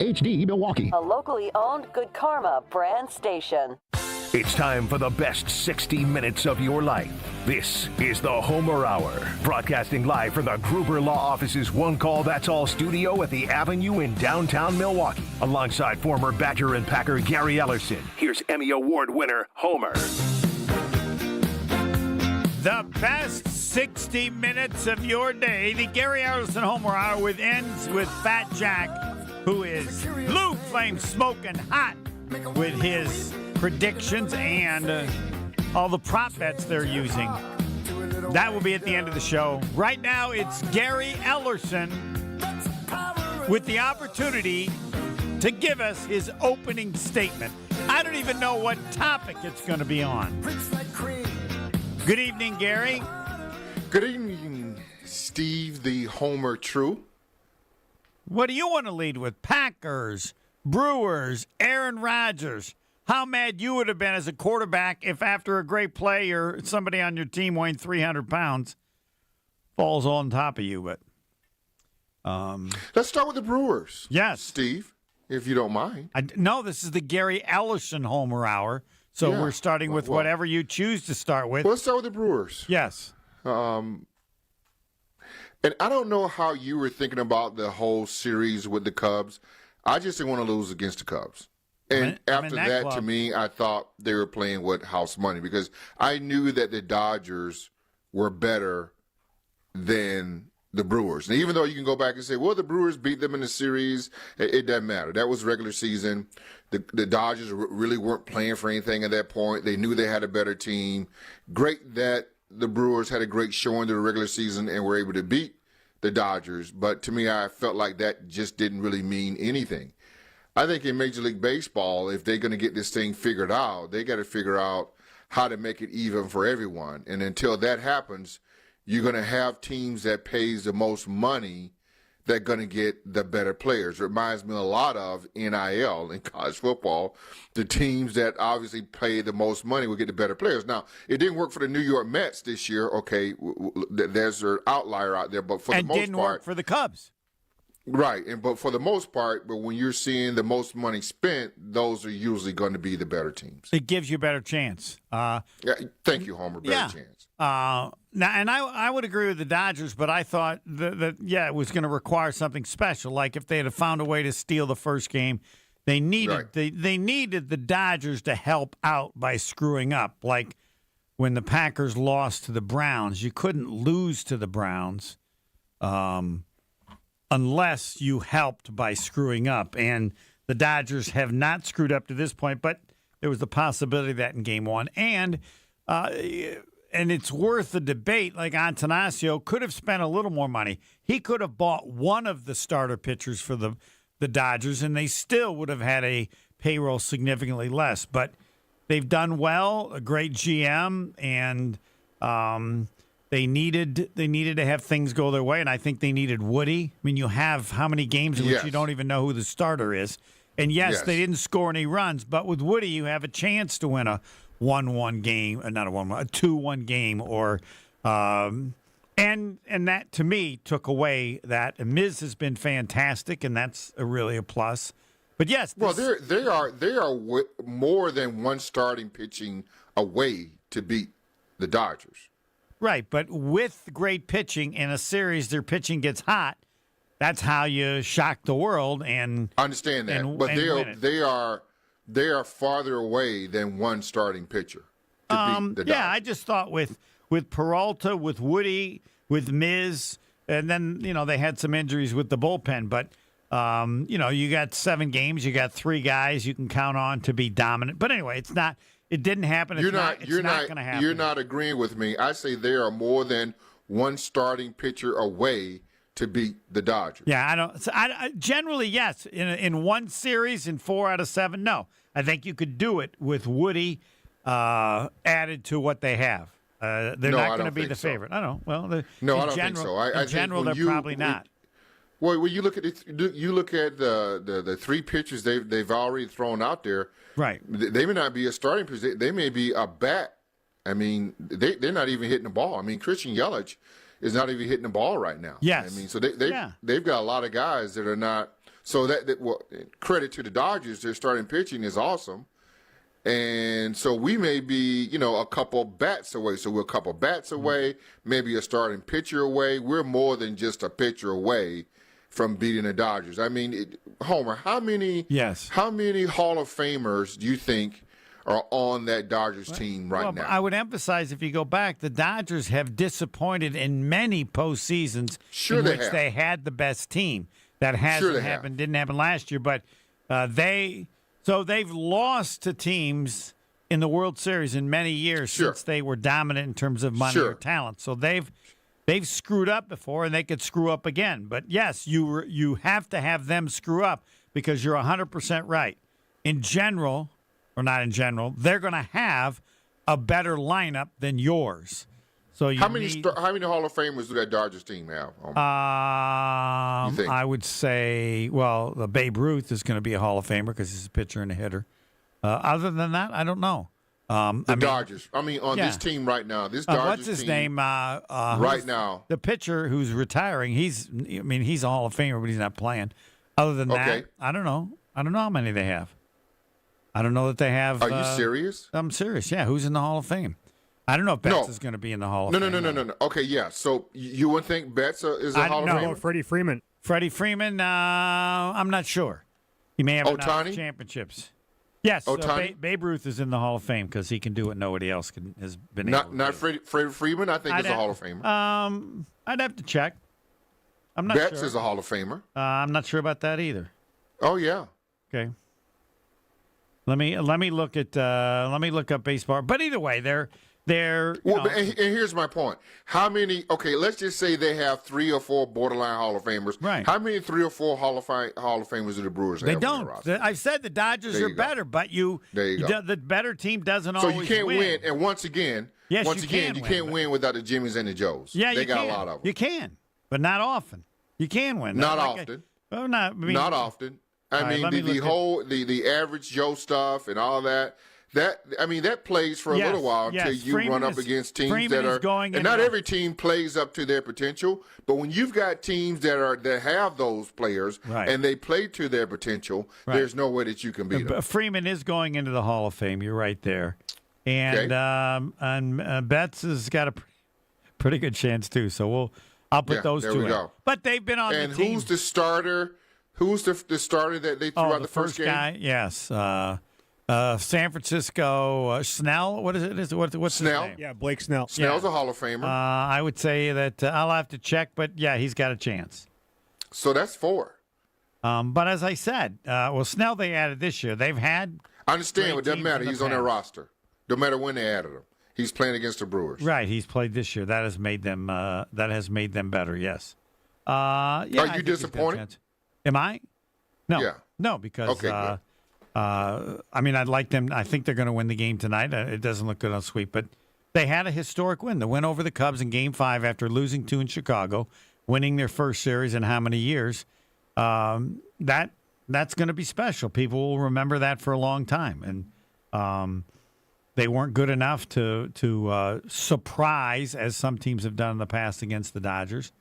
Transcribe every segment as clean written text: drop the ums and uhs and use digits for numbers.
HD Milwaukee. A locally owned Good Karma brand station. It's time for the best 60 minutes of your life. This is the Homer Hour, broadcasting live from the Gruber Law Office's One Call That's All studio at the Avenue in downtown Milwaukee. Alongside former Badger and Packer Gary Ellerson, here's Emmy Award winner Homer. The best 60 minutes of your day. The Gary Ellerson Homer Hour ends with Fat Jack, who is blue flame smoking hot with his predictions and all the prop bets they're using. That will be at the end of the show. Right now, it's Gary Ellerson with the opportunity to give us his opening statement. I don't even know what topic it's going to be on. Good evening, Gary. Good evening, Steve the Homer True. What do you want to lead with? Packers, Brewers, Aaron Rodgers. How mad you would have been as a quarterback if after a great play or somebody on your team weighing 300 pounds falls on top of you. But let's start with the Brewers. Yes. Steve, if you don't mind. No, this is the Gary Ellerson Homer Hour. So we're starting with whatever you choose to start with. Well, let's start with the Brewers. Yes. And I don't know how you were thinking about the whole series with the Cubs. I just didn't want to lose against the Cubs. And after that, to me, I thought they were playing with house money because I knew that the Dodgers were better than the Brewers. And even though you can go back and say, well, the Brewers beat them in the series, it doesn't matter. That was regular season. The Dodgers really weren't playing for anything at that point. They knew they had a better team. Great that the Brewers had a great showing to the regular season and were able to beat the Dodgers. But to me, I felt like that just didn't really mean anything. I think in Major League Baseball, if they're going to get this thing figured out, they got to figure out how to make it even for everyone. And until that happens, you're going to have teams that pays the most money that are going to get the better players. It reminds me a lot of NIL in college football. The teams that obviously pay the most money will get the better players. Now, it didn't work for the New York Mets this year. Okay, there's an outlier out there, but for the most part, it didn't work for the Cubs. Right, but for the most part, but when you're seeing the most money spent, those are usually going to be the better teams. It gives you a better chance. Thank you, Homer. Better chance. Now, and I would agree with the Dodgers, but I thought that it was going to require something special. Like if they had found a way to steal the first game, they needed they needed the Dodgers to help out by screwing up. Like when the Packers lost to the Browns, you couldn't lose to the Browns. Unless you helped by screwing up. And the Dodgers have not screwed up to this point, but there was the possibility of that in game one. And it's worth the debate. Like Antanasio could have spent a little more money. He could have bought one of the starter pitchers for the Dodgers, and they still would have had a payroll significantly less. But they've done well, a great GM, and They needed to have things go their way, and I think they needed Woody. I mean, you have how many games in which you don't even know who the starter is. And, yes, they didn't score any runs, but with Woody you have a chance to win a 1-1 game, not a 1-1, a 2-1 game. And that, to me, took away that. And Miz has been fantastic, and that's really a plus. But, yes. Well, they are more than one starting pitching away to beat the Dodgers. Right, but with great pitching in a series, their pitching gets hot. That's how you shock the world. And I understand that, but they are farther away than one starting pitcher to beat the Dodgers. Yeah, I just thought with Peralta, with Woody, with Miz, and then they had some injuries with the bullpen. But you got 7 games, you got 3 guys you can count on to be dominant. But anyway, it's not. It didn't happen. It's not going to happen. You're not agreeing with me. I say they are more than one starting pitcher away to beat the Dodgers. Yeah, I don't. So I generally, yes. In one series, in 4 out of 7, no. I think you could do it with Woody added to what they have. They're not going to be the favorite. I don't know. Well, I don't think so. In general, they're probably not. Well, when you look at the 3 pitchers they've already thrown out there. Right. They may not be a starting pitcher. They may be a bat. I mean, they're not even hitting the ball. I mean, Christian Yelich is not even hitting the ball right now. Yes. I mean, so they've got a lot of guys that are not. So well, credit to the Dodgers, their starting pitching is awesome. And so we may be, a couple bats away. So we're a couple bats away, maybe a starting pitcher away. We're more than just a pitcher away from beating the Dodgers. I mean, Homer, how many Hall of Famers do you think are on that Dodgers team right now? I would emphasize, if you go back, the Dodgers have disappointed in many postseasons in which they had the best team. That hasn't happened, didn't happen last year, but they've lost to teams in the World Series in many years since they were dominant in terms of money or talent. So they've screwed up before, and they could screw up again. But yes, you have to have them screw up, because you're 100% right. In general, or not in general, they're going to have a better lineup than yours. So how many Hall of Famers do that Dodgers team have? You think? I would say, Babe Ruth is going to be a Hall of Famer because he's a pitcher and a hitter. Other than that, I don't know. Dodgers. This team right now, this Dodgers what's his team name? Right now, the pitcher who's retiring. He's a Hall of Famer, but he's not playing. Other than that, I don't know. I don't know how many they have. I don't know that they have. Are you serious? I'm serious. Yeah, who's in the Hall of Fame? I don't know if Betts is going to be in the Hall of Fame. No. Okay, yeah. So you would think Betts is a Hall of Fame? No, Freddie Freeman. Freddie Freeman, I'm not sure. He may have enough championships. Yes, Babe Ruth is in the Hall of Fame because he can do what nobody else has been able to do. Not Freddie Freeman, I think, is a Hall of Famer. I'd have to check. I'm not sure. Betts is a Hall of Famer. I'm not sure about that either. Oh, yeah. Okay. Let me look up baseball. But either way, they're and here's my point. How many? Okay, let's just say they have 3 or 4 borderline Hall of Famers. Right. How many 3 or 4 Hall of Famers do the Brewers have? They don't. I've said the Dodgers are better, but the better team doesn't always win. So you can't win. And once again, you can't win without the Jimmys and the Joes. Yeah, they got a lot of them. You can, but not often. You can win. Not often. Not often. The average Joe stuff and all that. That plays for a little while until you run up against teams that are going. And not every team plays up to their potential. But when you've got teams that have those players and they play to their potential, there's no way that you can beat them. Freeman is going into the Hall of Fame. You're right there, and Betts has got a pretty good chance too. So I'll put those two in. But they've been on the team. And who's the starter? Who's the starter that they threw out the first game? Guy? Yes. San Francisco, Snell. What is it? What's Snell? His name? Yeah, Blake Snell. Snell's a Hall of Famer. I would say that I'll have to check, but yeah, he's got a chance. So that's 4. But as I said, Snell they added this year. They've had. I understand, but it doesn't matter. He's on their roster. No matter when they added him, he's playing against the Brewers. Right, he's played this year. That has made them. Better. Yes. Are you disappointed? Am I? No. Yeah. No, because. I'd like them. I think they're going to win the game tonight. It doesn't look good on sweep, but they had a historic win. The win over the Cubs in Game 5 after losing 2 in Chicago, winning their first series in how many years? That's going to be special. People will remember that for a long time. And they weren't good enough to surprise, as some teams have done in the past against the Dodgers.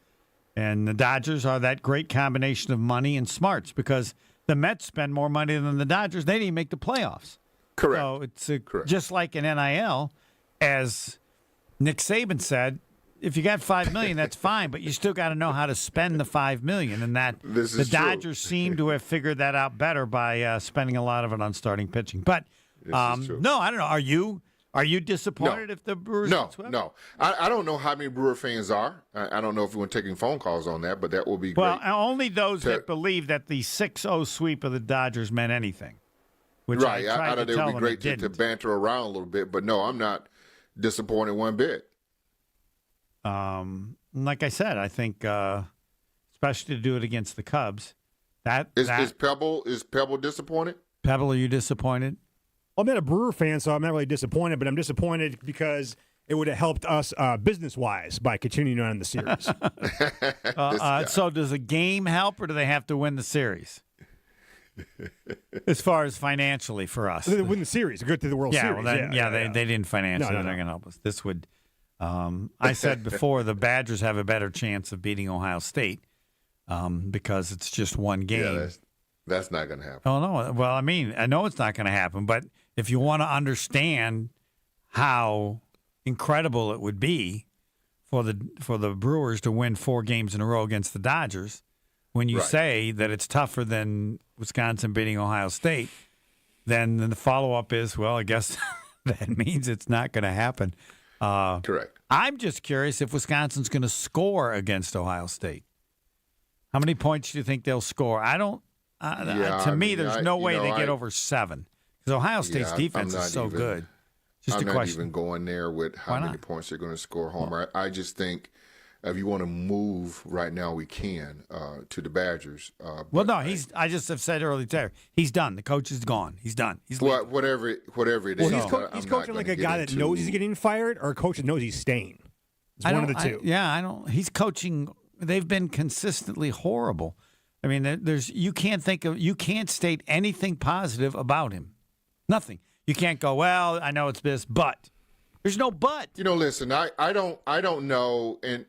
And the Dodgers are that great combination of money and smarts, because the Mets spend more money than the Dodgers. They didn't make the playoffs. Correct. So it's just like an NIL, as Nick Saban said, if you got $5 million, that's fine, but you still got to know how to spend the $5 million. And the Dodgers seem to have figured that out better by spending a lot of it on starting pitching. But no, I don't know. Are you disappointed if the Brewers get swept? No. I don't know how many Brewer fans are. I don't know if we're taking phone calls on that, but that will be great. Well, only those that believe that the 6-0 sweep of the Dodgers meant anything. Which I thought it would be great to banter around a little bit, but no, I'm not disappointed one bit. Like I said, I think, especially to do it against the Cubs, is Pebble disappointed? Pebble, are you disappointed? I'm not a Brewer fan, so I'm not really disappointed, but I'm disappointed because it would have helped us business-wise by continuing on in the series. So does a game help, or do they have to win the series? As far as financially for us. They win the series. Go to the World Series. They didn't financially. They're not going to help us. This would I said before, the Badgers have a better chance of beating Ohio State because it's just one game. That's not going to happen. Oh, no. Well, I mean, I know it's not going to happen, but if you want to understand how incredible it would be for the Brewers to win 4 games in a row against the Dodgers, when you say that it's tougher than Wisconsin beating Ohio State, then the follow-up is, well, I guess that means it's not going to happen. Correct. I'm just curious if Wisconsin's going to score against Ohio State. How many points do you think they'll score? I don't. To me, there's no way they get over 7 because Ohio State's defense is so good. Just I'm a not question. even going there with how many points they're going to score, Homer. I just think if you want to move right now, we can to the Badgers. Well, no, I just have said earlier today, he's done. The coach is gone. He's done. He's leaving. Whatever it is. He's coaching like a guy that knows he's getting fired, or a coach that knows he's staying. It's one of the two. I don't. He's coaching. They've been consistently horrible. I mean, you can't state anything positive about him. Nothing. You can't go, well, I know it's this, but there's no but. Listen, I don't know, and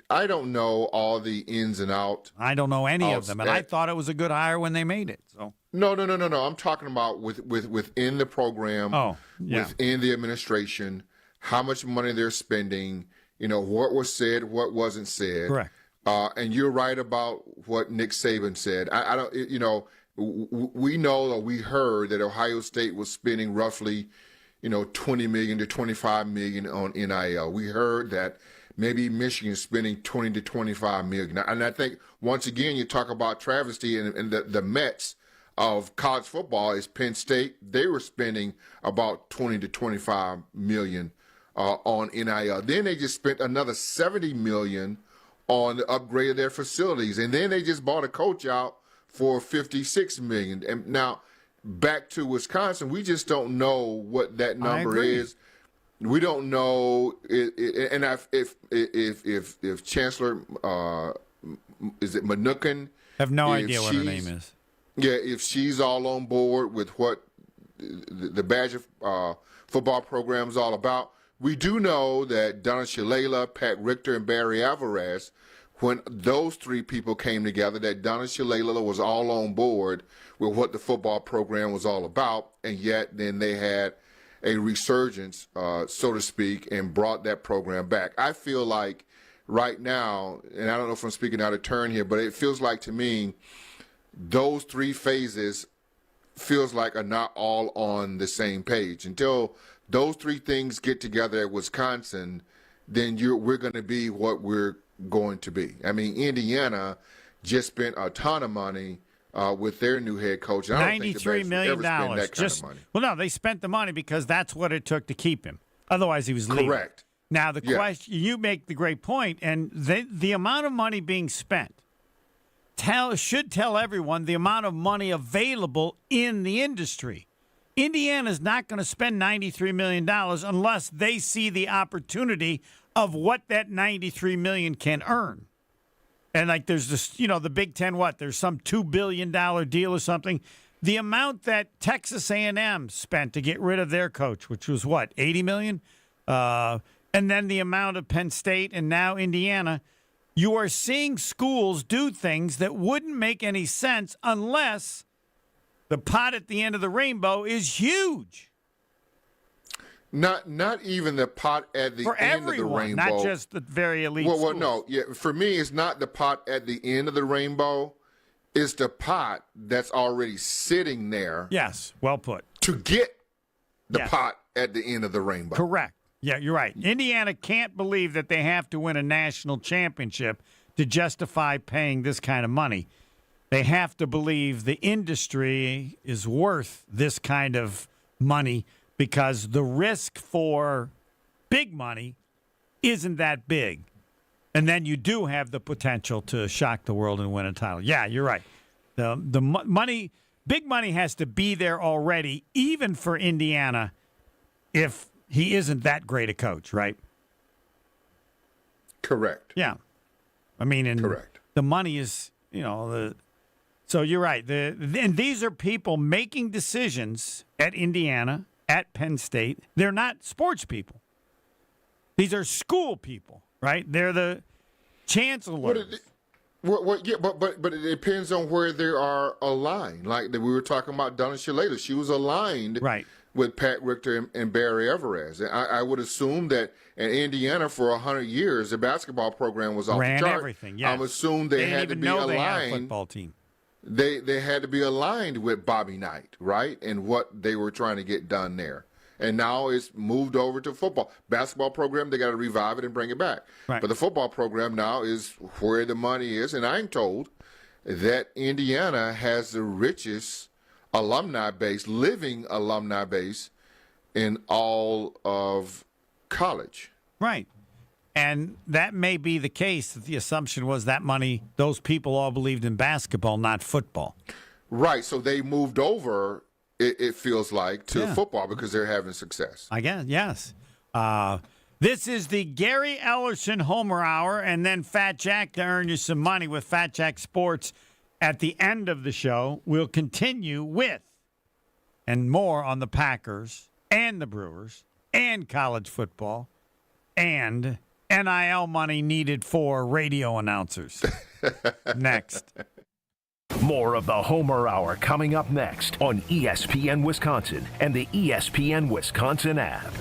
I don't know all the ins and outs. I don't know any of them, and I thought it was a good hire when they made it. So no. I'm talking about within the program, within the administration, how much money they're spending. What was said, what wasn't said. Correct. And you're right about what Nick Saban said. I don't, we know or we heard that Ohio State was spending roughly, $20 million to $25 million on NIL. We heard that maybe Michigan is spending $20 to $25 million. And I think once again you talk about travesty and the Mets of college football is Penn State. They were spending about $20 to $25 million on NIL. Then they just spent another $70 million on the upgrade of their facilities. And then they just bought a coach out for $56 million. And now back to Wisconsin, we just don't know what that number is. We don't know. And if Chancellor, is it Mnuchin? I have no idea what her name is. Yeah, if she's all on board with what the Badger football program is all about. We do know that Donna Shalala, Pat Richter, and Barry Alvarez, when those 3 people came together, that Donna Shalala was all on board with what the football program was all about, and yet then they had a resurgence, so to speak, and brought that program back. I feel like right now, and I don't know if I'm speaking out of turn here, but it feels like to me those 3 phases feels like are not all on the same page. Until those 3 things get together at Wisconsin, then we're going to be what we're going to be. I mean, Indiana just spent a ton of money with their new head coach. And I don't think the $93 million. Ever spend that kind of money. Well, no, they spent the money because that's what it took to keep him. Otherwise, he was leaving. Correct. Now, the question, you make the great point, and the amount of money being spent should tell everyone the amount of money available in the industry. Indiana's not going to spend $93 million unless they see the opportunity of what that $93 million can earn. And like there's this, the Big Ten, there's some $2 billion deal or something. The amount that Texas A&M spent to get rid of their coach, which was $80 million? And then the amount of Penn State and now Indiana. You are seeing schools do things that wouldn't make any sense unless the pot at the end of the rainbow is huge. Not even the pot at the end of the rainbow. Not just the very elite schools. Well, no. Yeah, for me, it's not the pot at the end of the rainbow. It's the pot that's already sitting there. Yes, well put. To get the pot at the end of the rainbow. Correct. Yeah, you're right. Indiana can't believe that they have to win a national championship to justify paying this kind of money. They have to believe the industry is worth this kind of money because the risk for big money isn't that big. And then you do have the potential to shock the world and win a title. Yeah, you're right. The money, big money has to be there already, even for Indiana, if he isn't that great a coach, right? Correct. Yeah. I mean, correct. The money is, so you're right. And these are people making decisions at Indiana, at Penn State. They're not sports people. These are school people, right? They're the chancellors. Yeah, but it depends on where they are aligned. Like we were talking about Donna Shalala. She was aligned with Pat Richter and Barry Everett. And I would assume that in Indiana for 100 years, the basketball program was off the chart. Everything, yes. I'm assuming they had to be aligned. They had a football team. They had to be aligned with Bobby Knight, right? And what they were trying to get done there. And now it's moved over to football. Basketball program, they got to revive it and bring it back. Right. But the football program now is where the money is. And I'm told that Indiana has the richest living alumni base in all of college. Right. And that may be the case. The assumption was that money, those people all believed in basketball, not football. Right. So they moved over, it feels like, to football because they're having success. I guess, yes. This is the Gary Ellerson Homer Hour, and then Fat Jack to earn you some money with Fat Jack Sports. At the end of the show, we'll continue with and more on the Packers and the Brewers and college football and NIL money needed for radio announcers. Next. More of the Homer Hour coming up next on ESPN Wisconsin and the ESPN Wisconsin app.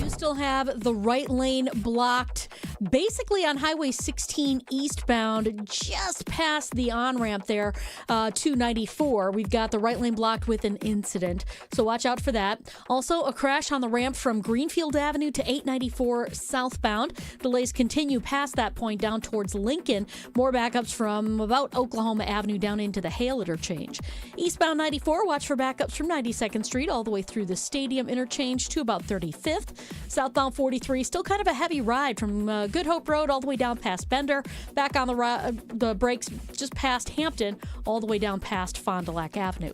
You still have the right lane blocked basically on Highway 16 eastbound, just past the on-ramp there to 94. We've got the right lane blocked with an incident, so watch out for that. Also, a crash on the ramp from Greenfield Avenue to 894 southbound. Delays continue past that point down towards Lincoln. More backups from about Oklahoma Avenue down into the Hale interchange. Eastbound 94, watch for backups from 92nd Street all the way through the Stadium interchange to about 35th. Southbound 43, still kind of a heavy ride from Good Hope Road all the way down past Bender. Back on the brakes just past Hampton all the way down past Fond du Lac Avenue.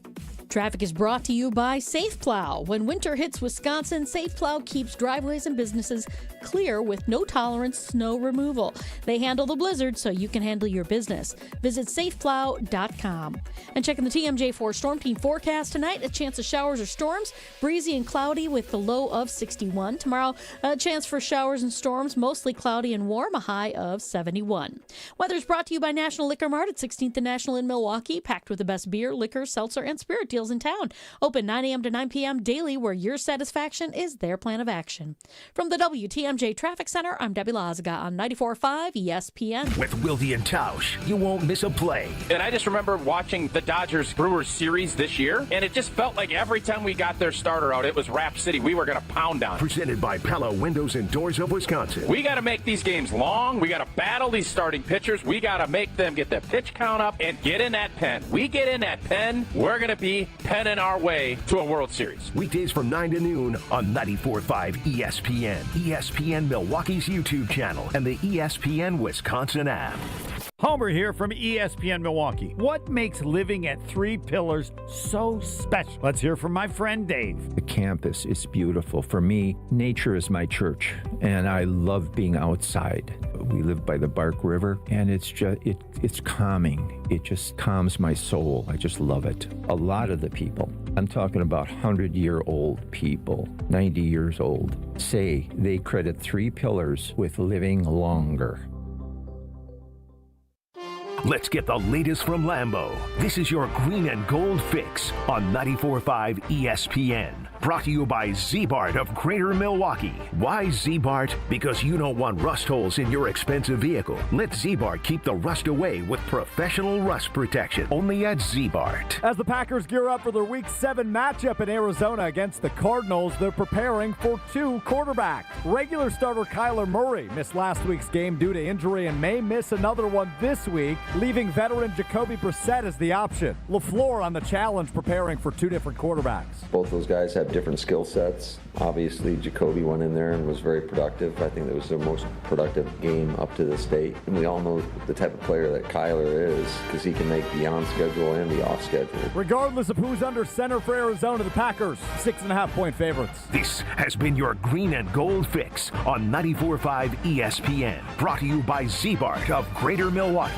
Traffic is brought to you by Safe Plow. When winter hits Wisconsin, Safe Plow keeps driveways and businesses clear with no-tolerance snow removal. They handle the blizzard so you can handle your business. Visit safeplow.com. And checking the TMJ4 Storm Team forecast tonight, a chance of showers or storms, breezy and cloudy with the low of 61. Tomorrow, a chance for showers and storms, mostly cloudy and warm, a high of 71. Weather's brought to you by National Liquor Mart at 16th and National in Milwaukee, packed with the best beer, liquor, seltzer, and spirit deals in town. Open 9 a.m. to 9 p.m. daily, where your satisfaction is their plan of action. From the WTMJ Traffic Center, I'm Debbie Lazaga on 94.5 ESPN. With Wilde and Tausch, you won't miss a play. And I just remember watching the Dodgers-Brewers series this year, and it just felt like every time we got their starter out, it was Rap City. We were going to pound down. Presented by Pella Windows and Doors of Wisconsin. We got to make these games long. We got to battle these starting pitchers. We got to make them get the pitch count up and get in that pen. We get in that pen, we're going to be penning our way to a World Series. Weekdays from 9 to noon on 94.5 ESPN, ESPN Milwaukee's YouTube channel, and the ESPN Wisconsin app. Homer here from ESPN Milwaukee. What makes living at Three Pillars so special? Let's hear from my friend Dave. The campus is beautiful. For me, nature is my church, and I love being outside. We live by the Bark River, and it's calming. It just calms my soul. I just love it. A lot of the people, I'm talking about 100-year-old people, 90 years old, say they credit Three Pillars with living longer. Let's get the latest from Lambeau. This is your green and gold fix on 94.5 ESPN. Brought to you by Z-Bart of Greater Milwaukee. Why Z-Bart? Because you don't want rust holes in your expensive vehicle. Let Z-Bart keep the rust away with professional rust protection. Only at Z-Bart. As the Packers gear up for their Week 7 matchup in Arizona against the Cardinals, they're preparing for two quarterbacks. Regular starter Kyler Murray missed last week's game due to injury and may miss another one this week, leaving veteran Jacoby Brissett as the option. LaFleur on the challenge, preparing for two different quarterbacks. Both those guys have different skill sets. Obviously, Jacoby went in there and was very productive. I think that was their most productive game up to this date. And we all know the type of player that Kyler is, because he can make the on-schedule and the off-schedule. Regardless of who's under center for Arizona, the Packers, 6.5-point favorites. This has been your green and gold fix on 94.5 ESPN. Brought to you by Z-Bart of Greater Milwaukee.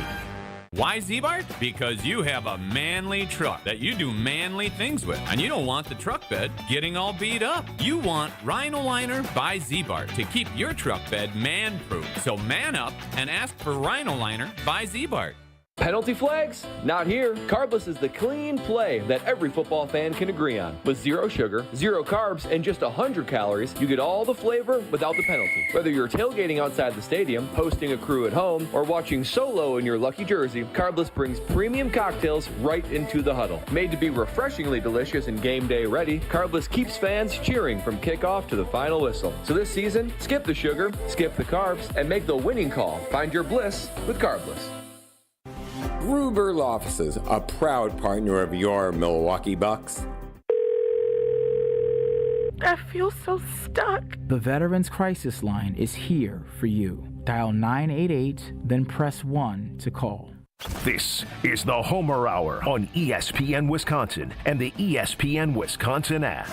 Why Z-Bart? Because you have a manly truck that you do manly things with, and you don't want the truck bed getting all beat up. You want Rhino Liner by Z-Bart to keep your truck bed man-proof. So man up and ask for Rhino Liner by Z-Bart. Penalty flags? Not here. Carbless is the clean play that every football fan can agree on. With 0 sugar, 0 carbs, and just 100 calories, you get all the flavor without the penalty. Whether you're tailgating outside the stadium, hosting a crew at home, or watching solo in your lucky jersey, Carbless brings premium cocktails right into the huddle. Made to be refreshingly delicious and game day ready, Carbless keeps fans cheering from kickoff to the final whistle. So this season, skip the sugar, skip the carbs, and make the winning call. Find your bliss with Carbless. Gruber Law Offices, a proud partner of your Milwaukee Bucks. I feel so stuck. The Veterans Crisis Line is here for you. Dial 988, then press 1 to call. This is the Homer Hour on ESPN Wisconsin and the ESPN Wisconsin app.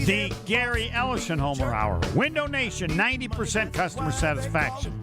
The Gary Ellison Homer Hour. Window Nation, 90% customer satisfaction.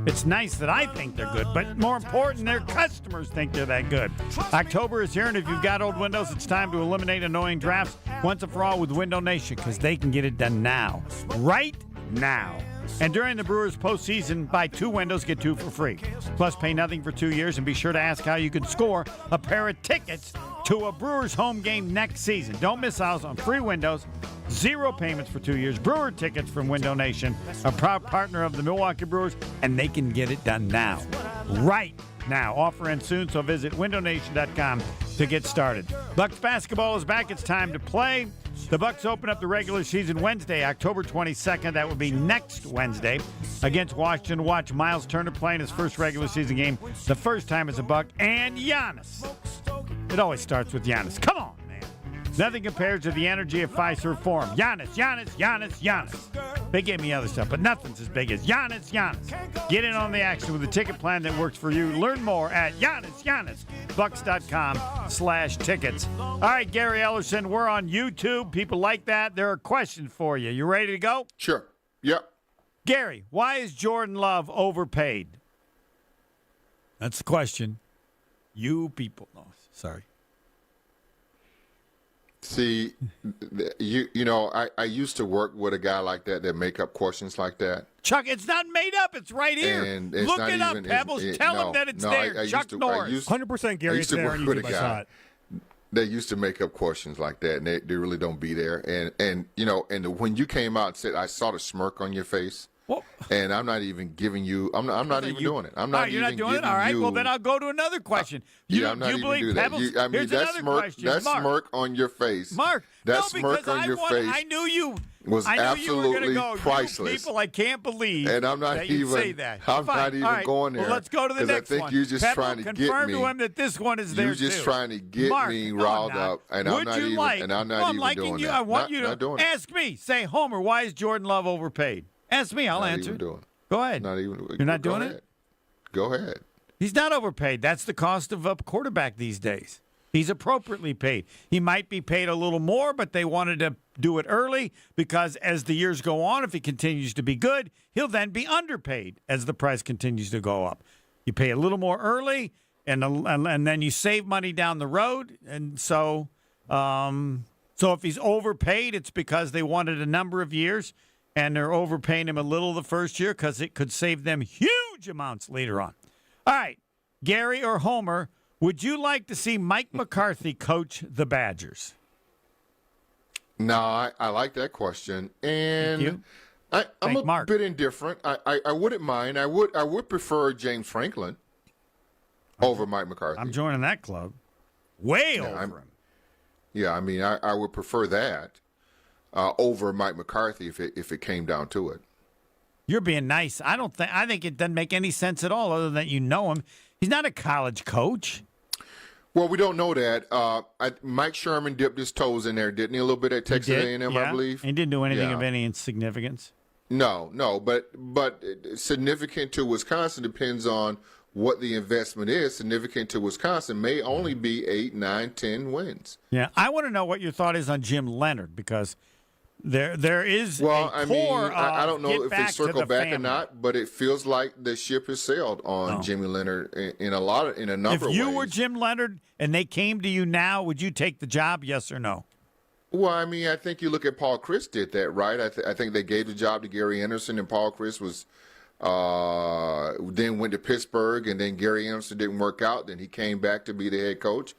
It's nice that I think they're good, but more important, their customers think they're that good. October is here, and if you've got old windows, it's time to eliminate annoying drafts once and for all with Window Nation, because they can get it done now. Right now. And during the Brewers postseason, buy 2 windows, get 2 for free. Plus, pay nothing for 2 years, and be sure to ask how you can score a pair of tickets to a Brewers home game next season. Don't miss out on free windows, 0 payments for 2 years, Brewer tickets from Window Nation, a proud partner of the Milwaukee Brewers, and they can get it done now. Right now. Offer ends soon, so visit windownation.com to get started. Bucks basketball is back. It's time to play. The Bucks open up the regular season Wednesday, October 22nd. That would be next Wednesday against Washington. Watch Miles Turner playing his first regular season game, the first time as a Buck, and Giannis. It always starts with Giannis. Come on, man. Nothing compares to the energy of Fiserv Forum. Giannis, Giannis, Giannis, Giannis. They gave me other stuff, but nothing's as big as Giannis, Giannis. Get in on the action with a ticket plan that works for you. Learn more at Bucks.com/tickets. All right, Gary Ellison, we're on YouTube. People like that. There are questions for you. You ready to go? Sure. Yep. Gary, why is Jordan Love overpaid? That's the question. You people know. Sorry. See, you know, I used to work with a guy like that make up questions like that. Chuck, it's not made up. It's right here. And look it up, Pebbles. Tell him that it's there. Chuck Norris. 100% Gary, it's there on YouTube. I saw it. They used to make up questions like that, and they really don't be there. And you know, when you came out and said, I saw the smirk on your face. Well, and I'm not even giving you. I'm not even doing it. I'm not. You're not doing it. All right. Well, then I'll go to another question. I'm not you even believe do that. Pebbles? I mean, that smirk on your face. Mark, that smirk on your face. I knew you was absolutely priceless. You people, I can't believe. And I'm not that even. Say that. I'm not even going there. Well, let's go to the next one. I think you're just trying to get me. Confirm to him that this one is there too. You're just trying to get me riled up, and I'm not even. And I'm not even doing that. I want you to ask me. Say, Homer, why is Jordan Love overpaid? Ask me. I'll answer. Go ahead. You're not doing it? Go ahead. He's not overpaid. That's the cost of a quarterback these days. He's appropriately paid. He might be paid a little more, but they wanted to do it early because as the years go on, if he continues to be good, he'll then be underpaid as the price continues to go up. You pay a little more early, and then you save money down the road. And so if he's overpaid, it's because they wanted a number of years. And they're overpaying him a little the first year because it could save them huge amounts later on. All right, Gary or Homer, would you like to see Mike McCarthy coach the Badgers? No, I like that question. And I'm a bit indifferent. I wouldn't mind. I would prefer James Franklin over Mike McCarthy. I'm joining that club. Over him. Yeah, I mean, I would prefer that. Over Mike McCarthy if it came down to it. You're being nice. I think it doesn't make any sense at all other than you know him. He's not a college coach. Well, we don't know that. Mike Sherman dipped his toes in there, didn't he? A little bit at Texas A&M, I believe. He didn't do anything of any significance. No, but significant to Wisconsin depends on what the investment is. Significant to Wisconsin may only be 8, 9, 10 wins. Yeah, I want to know what your thought is on Jim Leonard because There is well, a core. I don't know if they circle back or not, but it feels like the ship has sailed on Jimmy Leonard in a number of ways. If you were Jim Leonard and they came to you now, would you take the job? Yes or no? Well, I think you look at Paul Chris did that, right? I think they gave the job to Gary Anderson, and Paul Chris was then went to Pittsburgh, and then Gary Anderson didn't work out. Then he came back to be the head coach.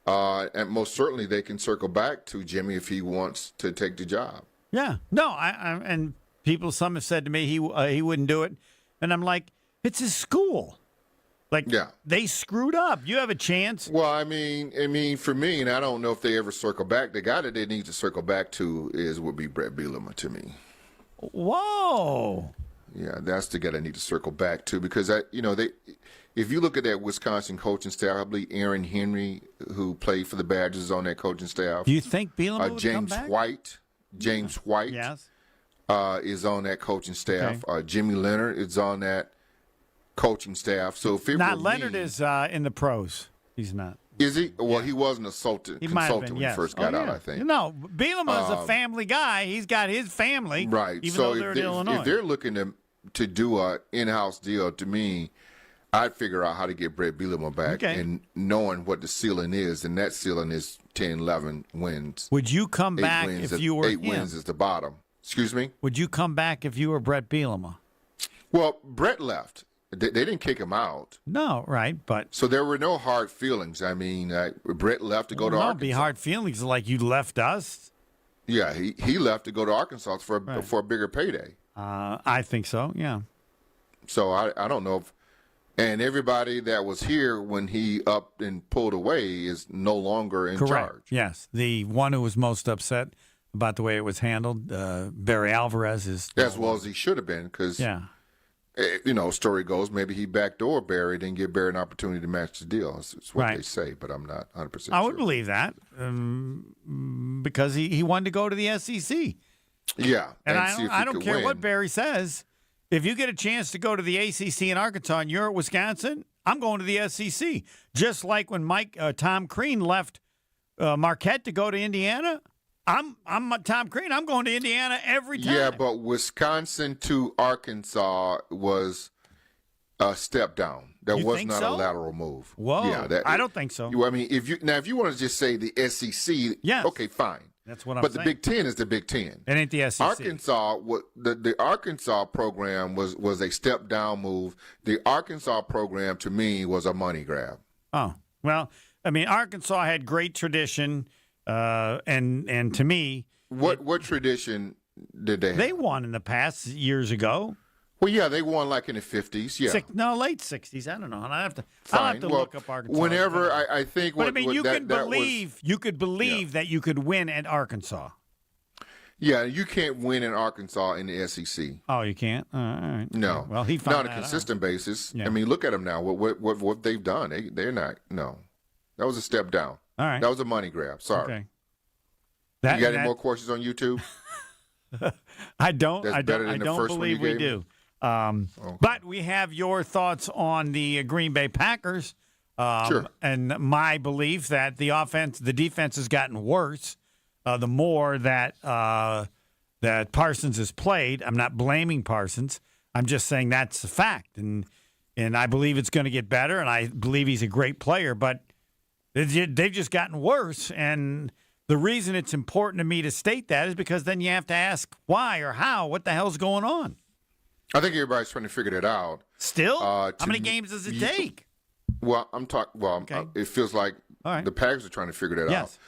And most certainly they can circle back to Jimmy if he wants to take the job. Yeah. No, and some have said to me he wouldn't do it. And I'm like, it's his school. Like, they screwed up. You have a chance. Well, I mean, for me, and I don't know if they ever circle back, the guy that they need to circle back to would be Brett Bielema to me. Whoa. Yeah, that's the guy they need to circle back to because, if you look at that Wisconsin coaching staff, I believe Aaron Henry, who played for the Badgers, is on that coaching staff. Do you think Bielema would come back? James White yes. Is on that coaching staff. Okay. Jimmy Leonard is on that coaching staff. So if it Leonard is in the pros. He's not. Is he? Well, he was an consultant when he first got out, I think. No, Bielema is a family guy. He's got his family. Right. Even though they're in Illinois. If they're looking to do an in-house deal, to me, I'd figure out how to get Brett Bielema back and knowing what the ceiling is, and that ceiling is 10, 11 wins. Would you come back if you were 8 wins is the bottom. Excuse me? Would you come back if you were Brett Bielema? Well, Brett left. They didn't kick him out. No, right, but... So there were no hard feelings. I mean, Brett left to go to Arkansas. It'd be hard feelings like you left us. Yeah, he left to go to Arkansas for a bigger payday. I think so, yeah. So I don't know if... And everybody that was here when he upped and pulled away is no longer in charge. Yes. The one who was most upset about the way it was handled, Barry Alvarez, is... As well as he should have been, because, story goes, maybe he backdoored Barry, didn't give Barry an opportunity to match the deal. That's what they say, but I'm not 100% sure. I would believe that because he wanted to go to the SEC. Yeah. And I don't care what Barry says. If you get a chance to go to the ACC in Arkansas and you're at Wisconsin, I'm going to the SEC. Just like when Tom Crean left Marquette to go to Indiana, I'm Tom Crean. I'm going to Indiana every time. Yeah, but Wisconsin to Arkansas was a step down. That was not a lateral move. Whoa, yeah, I don't think so. I mean, if you want to just say the SEC, okay, fine. That's what I'm saying. But the Big Ten is the Big Ten. It ain't the SEC. Arkansas, the Arkansas program was a step down move. The Arkansas program, to me, was a money grab. Oh, well, I mean, Arkansas had great tradition, and to me, what tradition did they have? They won in the past years ago. Well, yeah, they won like in the 50s. Yeah, late 60s. I don't know. I'll have to look up Arkansas. Whenever I think, but I mean, you could believe that you could win at Arkansas. Yeah, you can't win in Arkansas in the SEC. Oh, you can't. All right. No. Well, he found not on a consistent basis. Yeah. I mean, look at them now. What they've done? They're not. No, that was a step down. All right. That was a money grab. Sorry. Okay. You got any more questions on YouTube? I don't. That's better than the first one you believe we gave do. me? Okay. But we have your thoughts on the Green Bay Packers. Sure. And my belief that the defense has gotten worse the more that Parsons has played. I'm not blaming Parsons. I'm just saying that's a fact, and I believe it's going to get better, and I believe he's a great player. But they've just gotten worse, and the reason it's important to me to state that is because then you have to ask why or how. What the hell's going on? I think everybody's trying to figure that out. Still? How many games does it take? Well, I'm talking. Well, okay. It feels like the Packers are trying to figure that out.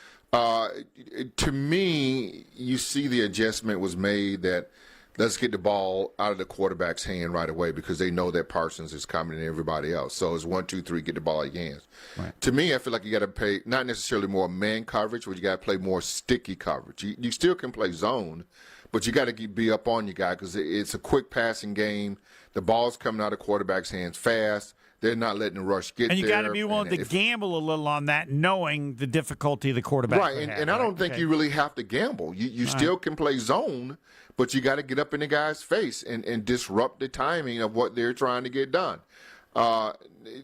To me, you see the adjustment was made that let's get the ball out of the quarterback's hand right away because they know that Parsons is coming and everybody else. So it's 1, 2, 3, get the ball out of your hands. Right. To me, I feel like you got to play not necessarily more man coverage, but you got to play more sticky coverage. You still can play zone, but you got to be up on your guy because it's a quick passing game. The ball's coming out of the quarterback's hands fast. They're not letting the rush get there. And you got to be willing to gamble a little on that, knowing the difficulty of the quarterback. Right, and I don't think you really have to gamble. You still can play zone, but you got to get up in the guy's face and disrupt the timing of what they're trying to get done.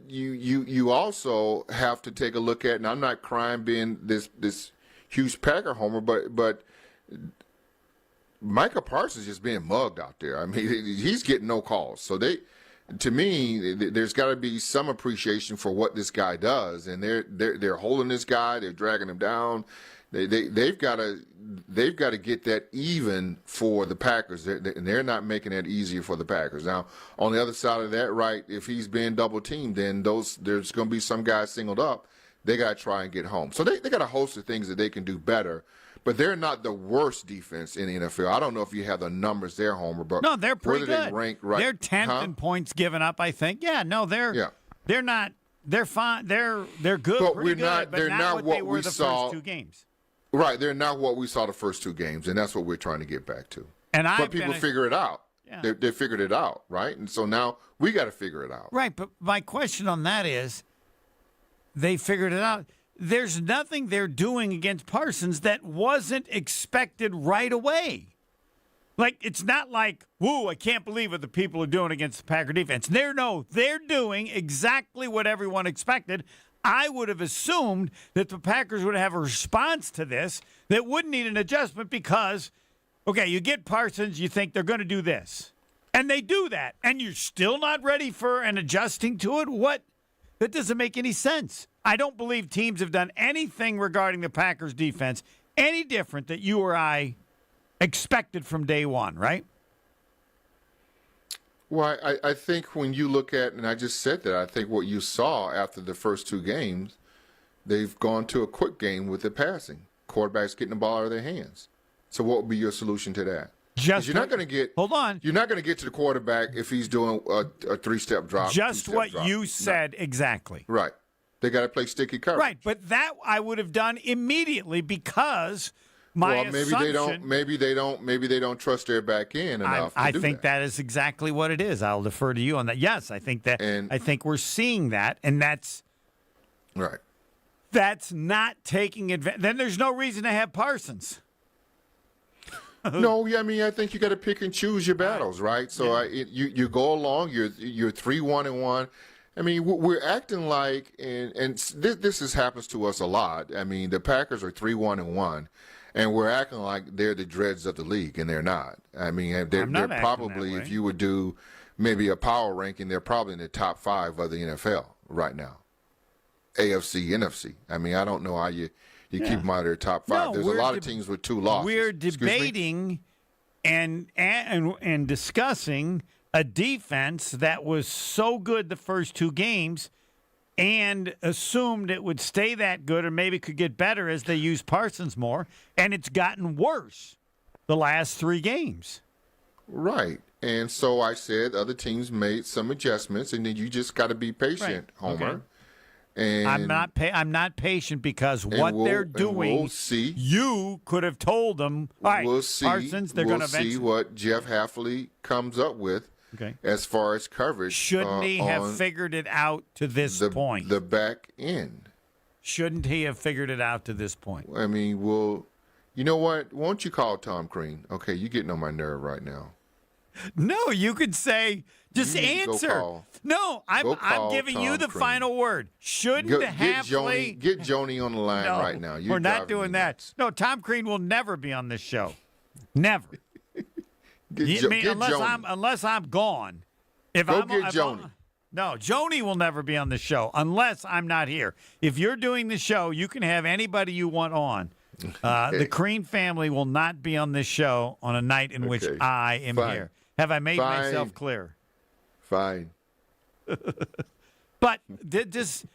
You also have to take a look at, and I'm not crying being this huge Packer homer, but Micah Parsons is being mugged out there. I mean, he's getting no calls. So to me, there's got to be some appreciation for what this guy does, and they're holding this guy. They're dragging him down. They've got to get that even for the Packers, and they're not making that easier for the Packers. Now, on the other side of that, right, if he's being double teamed, then there's going to be some guys singled up. They got to try and get home. So they got a host of things that they can do better. But they're not the worst defense in the NFL. I don't know if you have the numbers there, Homer, but no, they're pretty where do good. they rank right? They're 10th in points given up, I think. Yeah, no, they're not. They're fine. They're good. But pretty good, they're not what they were we the saw. First 2 games. Right, they're not what we saw the first 2 games, and that's what we're trying to get back to. But people figure it out. Yeah. They figured it out, right? And so now we got to figure it out. Right, but my question on that is, they figured it out. There's nothing they're doing against Parsons that wasn't expected right away. Like, it's not like, whoa, I can't believe what the people are doing against the Packer defense. They're doing exactly what everyone expected. I would have assumed that the Packers would have a response to this that wouldn't need an adjustment because, okay, you get Parsons, you think they're going to do this. And they do that. And you're still not ready for an adjusting to it? What? That doesn't make any sense. I don't believe teams have done anything regarding the Packers defense any different that you or I expected from day one, right? Well, I think when you look at, and I just said that, I think what you saw after the first 2 games, they've gone to a quick game with the passing. Quarterbacks getting the ball out of their hands. So what would be your solution to that? You're not going to get. Hold on. You're not going to get to the quarterback if he's doing a 3-step drop. Just what you said exactly. Right. They got to play sticky coverage. Right, but that I would have done immediately because maybe assumption. Maybe they don't trust their back end enough. I think that is exactly what it is. I'll defer to you on that. Yes, I think that. I think we're seeing that, and that's right. That's not taking advantage. Then there's no reason to have Parsons. No, I mean, I think you got to pick and choose your battles, right? So you go along. You're 3-1-1. I mean, we're acting like, and this happens to us a lot. I mean, the Packers are 3-1-1, and we're acting like they're the dreads of the league, and they're not. I mean, they're probably, if you would do maybe a power ranking, they're probably in the top 5 of the NFL right now. AFC, NFC. I mean, I don't know how you keep them out of their top 5. There's a lot of teams with 2 losses. We're debating and discussing a defense that was so good the first 2 games and assumed it would stay that good or maybe could get better as they use Parsons more, and it's gotten worse the last 3 games. Right. And so I said other teams made some adjustments, and then you just got to be patient, Homer. Okay. And I'm not patient because what they're doing, we'll see. You could have told them, all right, we'll see. Parsons, they're going to eventually see what Jeff Hafley comes up with as far as coverage. Shouldn't he have figured it out to this point? The back end. Shouldn't he have figured it out to this point? I mean, you know what? Won't you call Tom Crean? Okay, you're getting on my nerve right now. No, you could say, just answer. No, I'm giving you the final word. Shouldn't Hafley... Get Joni on the line right now. We're not doing that. No, Tom Crean will never be on this show. Never. Unless I'm gone. Get Joni. No, Joni will never be on the show unless I'm not here. If you're doing the show, you can have anybody you want on. The Crean family will not be on this show on a night in which I am here. Have I made myself clear? Fine. But all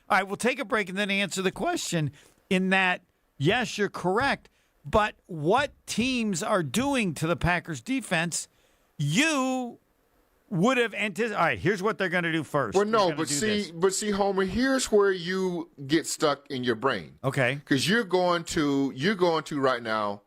right, we'll take a break and then answer the question in that, yes, you're correct, but what teams are doing to the Packers defense, you would have anticipated. All right, here's what they're going to do first. Well, no, but see, Homer, here's where you get stuck in your brain. Okay. Because you're going to right now,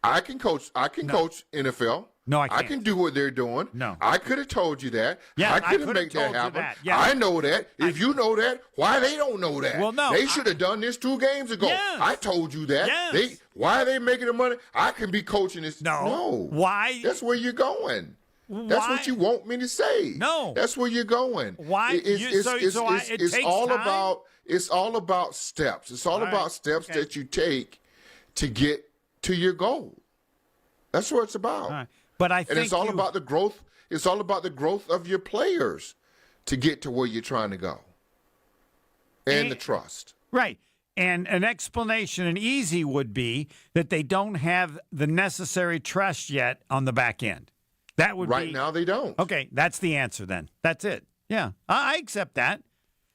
I can coach NFL. No, I can't. I can do what they're doing. No. I could have told you that. Yeah, I could have made that happen. I know that. If you know that, why they don't know that? Well, no. They should have done this 2 games ago. Yes. I told you that. Yes. Why are they making the money? I can be coaching this. No. Why? That's where you're going. That's what you want me to say. No. That's where you're going. Why? It's all about steps. It's all about steps that you take to get to your goal. That's what it's about. Right. But I think it's all about the growth. It's all about the growth of your players to get to where you're trying to go, and the trust. Right. And an explanation, an easy would be that they don't have the necessary trust yet on the back end. That would right now they don't. Okay, that's the answer then. That's it. Yeah, I accept that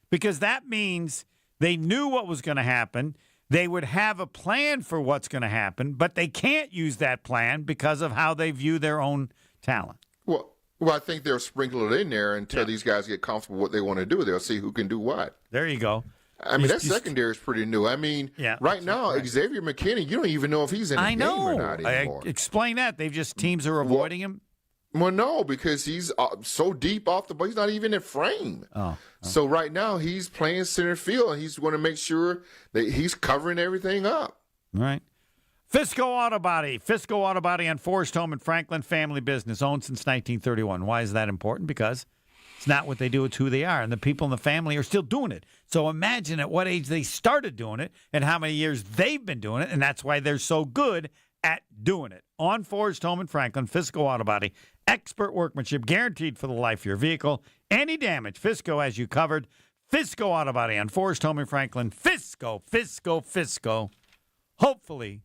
because that means they knew what was going to happen. They would have a plan for what's going to happen, but they can't use that plan because of how they view their own talent. Well, I think they'll sprinkle it in there until these guys get comfortable with what they want to do. They'll see who can do what. There you go. I mean, that secondary is pretty new. I mean, right now, Xavier McKinney, you don't even know if he's in the game or not anymore. Explain that. Teams are avoiding him? Well, no, because he's so deep off the ball. He's not even in frame. So right now, he's playing center field, and he's going to make sure that he's covering everything up. All right. Fisco Auto Body. Fisco Auto Body on Forest Home in Franklin, family business, owned since 1931. Why is that important? Because it's not what they do, it's who they are. And the people in the family are still doing it. So imagine at what age they started doing it and how many years they've been doing it. And that's why they're so good at doing it. On Forest Home in Franklin, Fisco Auto Body. Expert workmanship guaranteed for the life of your vehicle. Any damage, Fisco has you covered. Fisco Auto Body on Forest Home in Franklin. Fisco, Fisco, Fisco. Hopefully,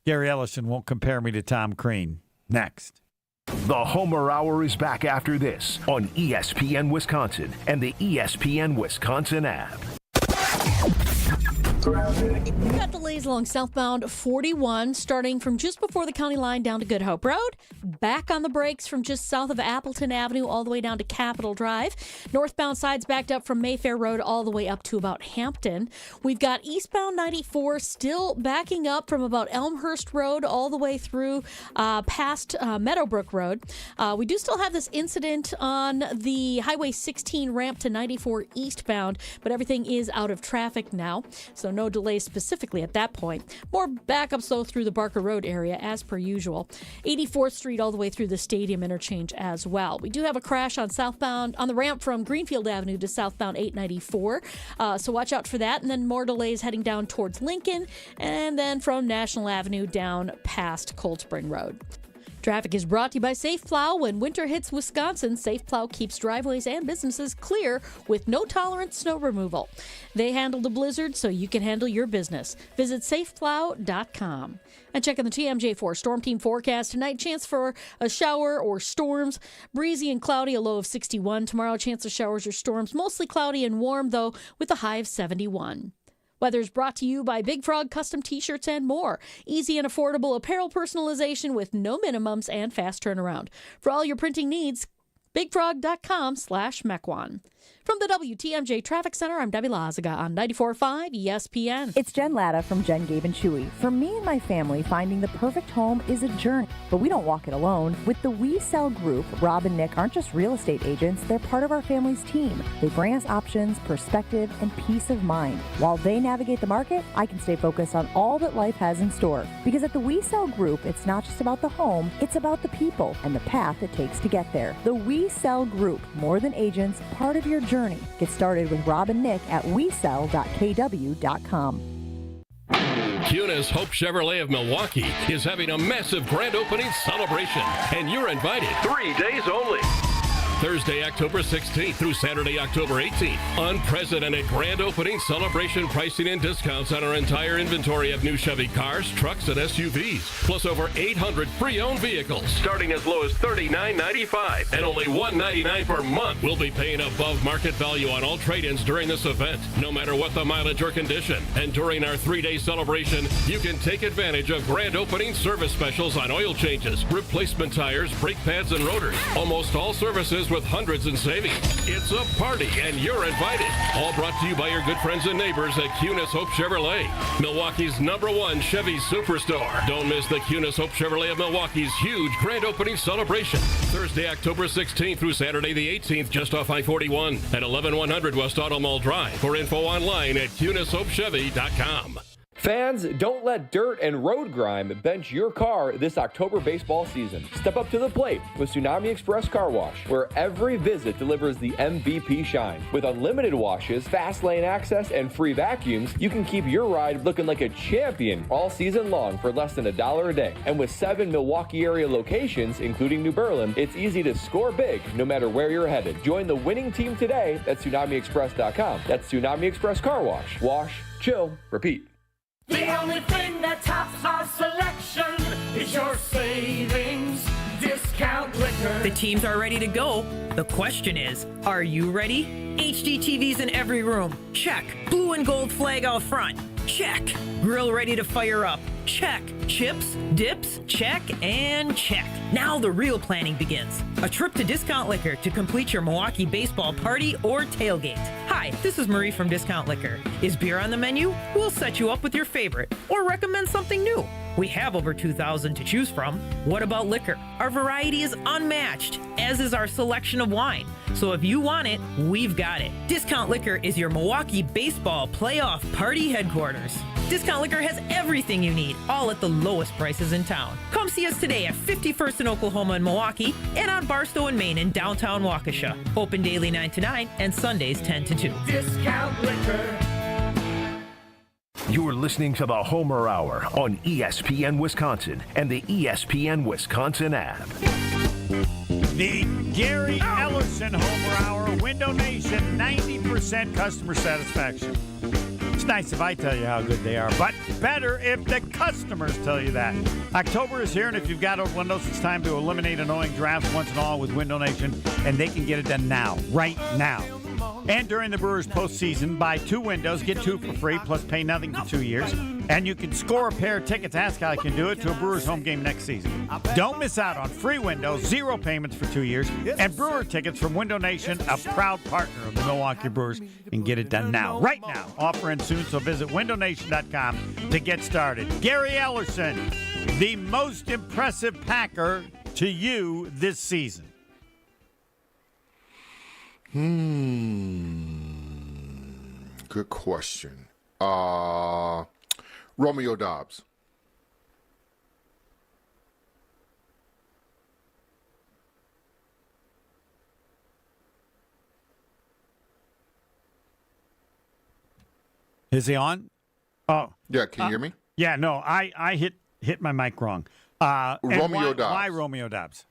Gary Ellison won't compare me to Tom Crean. Next. The Homer Hour is back after this on ESPN Wisconsin and the ESPN Wisconsin app. We've got delays along southbound 41, starting from just before the county line down to Good Hope Road. Back on the brakes from just south of Appleton Avenue all the way down to Capitol Drive. Northbound sides backed up from Mayfair Road all the way up to about Hampton. We've got eastbound 94 still backing up from about Elmhurst Road all the way through past Meadowbrook Road. We do still have this incident on the Highway 16 ramp to 94 eastbound, but everything is out of traffic now. So no delays specifically at that point. More backups, though, through the Barker Road area, as per usual. 84th Street all the way through the Stadium interchange as well. We do have a crash on the ramp from Greenfield Avenue to southbound 894. So watch out for that. And then more delays heading down towards Lincoln, and then from National Avenue down past Cold Spring Road. Traffic is brought to you by Safe Plow. When winter hits Wisconsin, Safe Plow keeps driveways and businesses clear with no-tolerance snow removal. They handle the blizzard so you can handle your business. Visit safeplow.com. And check on the TMJ4 Storm Team forecast. Tonight, chance for a shower or storms. Breezy and cloudy, a low of 61. Tomorrow, chance of showers or storms. Mostly cloudy and warm, though, with a high of 71. Weather is brought to you by Big Frog Custom T-shirts and more. Easy and affordable apparel personalization with no minimums and fast turnaround. For all your printing needs, bigfrog.com/Mequon. From the WTMJ Traffic Center, I'm Debbie Lazaga on 94.5 ESPN. It's Jen Latta from Jen, Gabe, and Chewy. For me and my family, finding the perfect home is a journey, but we don't walk it alone. With the We Sell Group, Rob and Nick aren't just real estate agents, they're part of our family's team. They bring us options, perspective, and peace of mind. While they navigate the market, I can stay focused on all that life has in store. Because at the We Sell Group, it's not just about the home, it's about the people and the path it takes to get there. The We Sell Group, more than agents, part of your journey. Get started with Rob and Nick at wesell.kw.com. Kunis Hope Chevrolet of Milwaukee is having a massive grand opening celebration, and you're invited. 3 days only. Thursday, October 16th through Saturday, October 18th. Unprecedented grand opening celebration pricing and discounts on our entire inventory of new Chevy cars, trucks, and SUVs. Plus over 800 pre-owned vehicles starting as low as $39.95 and only $199 per month. We'll be paying above market value on all trade-ins during this event, no matter what the mileage or condition. And during our 3-day celebration, you can take advantage of grand opening service specials on oil changes, replacement tires, brake pads, and rotors. Almost all services with hundreds in savings. It's a party, and you're invited. All brought to you by your good friends and neighbors at Kunis Hope Chevrolet, Milwaukee's #1 Chevy superstore. Don't miss the Kunis Hope Chevrolet of Milwaukee's huge grand opening celebration. Thursday, October 16th through Saturday the 18th, just off I-41 at 11100 West Auto Mall Drive. For info online at kunishopechevy.com. Fans, don't let dirt and road grime bench your car this October baseball season. Step up to the plate with Tsunami Express Car Wash, where every visit delivers the MVP shine. With unlimited washes, fast lane access, and free vacuums, you can keep your ride looking like a champion all season long for less than $1 a day. And with 7 Milwaukee area locations, including New Berlin, it's easy to score big no matter where you're headed. Join the winning team today at TsunamiExpress.com. That's Tsunami Express Car Wash. Wash, chill, repeat. The only thing that tops our selection is your savings discount liquor. The teams are ready to go. The question is, are you ready? HD TVs in every room. Check. Blue and gold flag out front. Check. Grill ready to fire up. Check. Chips, dips, check, and check. Now the real planning begins. A trip to Discount Liquor to complete your Milwaukee baseball party or tailgate. Hi, this is Marie from Discount Liquor. Is beer on the menu? We'll set you up with your favorite or recommend something new. We have over 2,000 to choose from. What about liquor? Our variety is unmatched, as is our selection of wine. So if you want it, we've got it. Discount Liquor is your Milwaukee baseball playoff party headquarters. Discount Liquor has everything you need, all at the lowest prices in town. Come see us today at 51st in Oklahoma and Milwaukee, and on Barstow and Main in downtown Waukesha. Open daily 9 to 9 and Sundays 10 to 2. Discount Liquor. You're listening to the Homer Hour on ESPN Wisconsin and the ESPN Wisconsin app. The Gary Ellerson Homer Hour, Window Nation, 90% customer satisfaction. It's nice if I tell you how good they are, but better if the customers tell you that. October is here, and if you've got old windows, it's time to eliminate annoying drafts once and all with Window Nation, and they can get it done now, right now. And during the Brewers postseason, buy 2 windows, get 2 for free, plus pay nothing for 2 years. And you can score a pair of tickets, ask how you can do it, to a Brewers home game next season. Don't miss out on free windows, 0 payments for 2 years, and Brewer tickets from Window Nation, a proud partner of the Milwaukee Brewers. And get it done now, right now. Offer ends soon, so visit windownation.com to get started. Gary Ellerson, the most impressive Packer to you this season. Good question. Romeo Doubs. Is he on? Oh. Yeah, can you hear me? Yeah, no, I hit my mic wrong. Romeo Doubs. Why Romeo Doubs?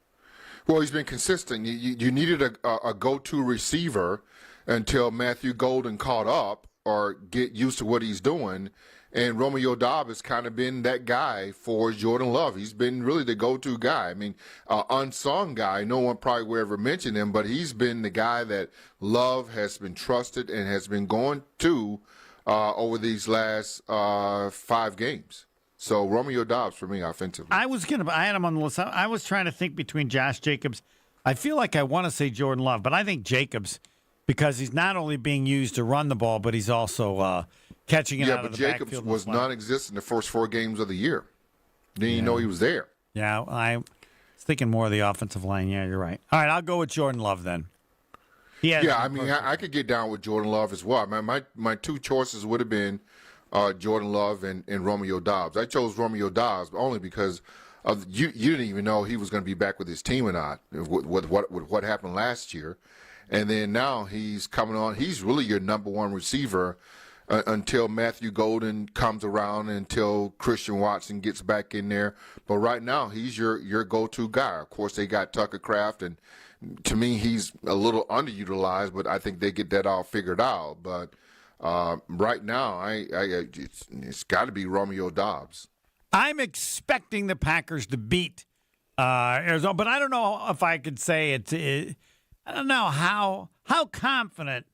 Well, he's been consistent. You needed a go-to receiver until Matthew Golden caught up or get used to what he's doing. And Romeo Doubs has kind of been that guy for Jordan Love. He's been really the go-to guy. I mean, unsung guy. No one probably will ever mention him, but he's been the guy that Love has been trusted and has been going to over these last 5 games. So Romeo Doubs for me offensively. I had him on the list. I was trying to think between Josh Jacobs. I feel like I want to say Jordan Love, but I think Jacobs, because he's not only being used to run the ball, but he's also catching it out of the backfield. Yeah, but Jacobs was non-existent the first 4 games of the year. Didn't even know he was there. Yeah, I was thinking more of the offensive line. Yeah, you're right. All right, I'll go with Jordan Love then. Yeah, I mean, I could get down with Jordan Love as well. My 2 choices would have been Jordan Love and Romeo Doubs. I chose Romeo Doubs only because you didn't even know he was going to be back with his team or not with what happened last year. And then now he's coming on. He's really your number 1 receiver until Matthew Golden comes around, until Christian Watson gets back in there. But right now he's your go-to guy. Of course, they got Tucker Kraft, and to me he's a little underutilized, but I think they get that all figured out. But right now, it's got to be Romeo Doubs. I'm expecting the Packers to beat Arizona, but I don't know if I could say it. I don't know how confident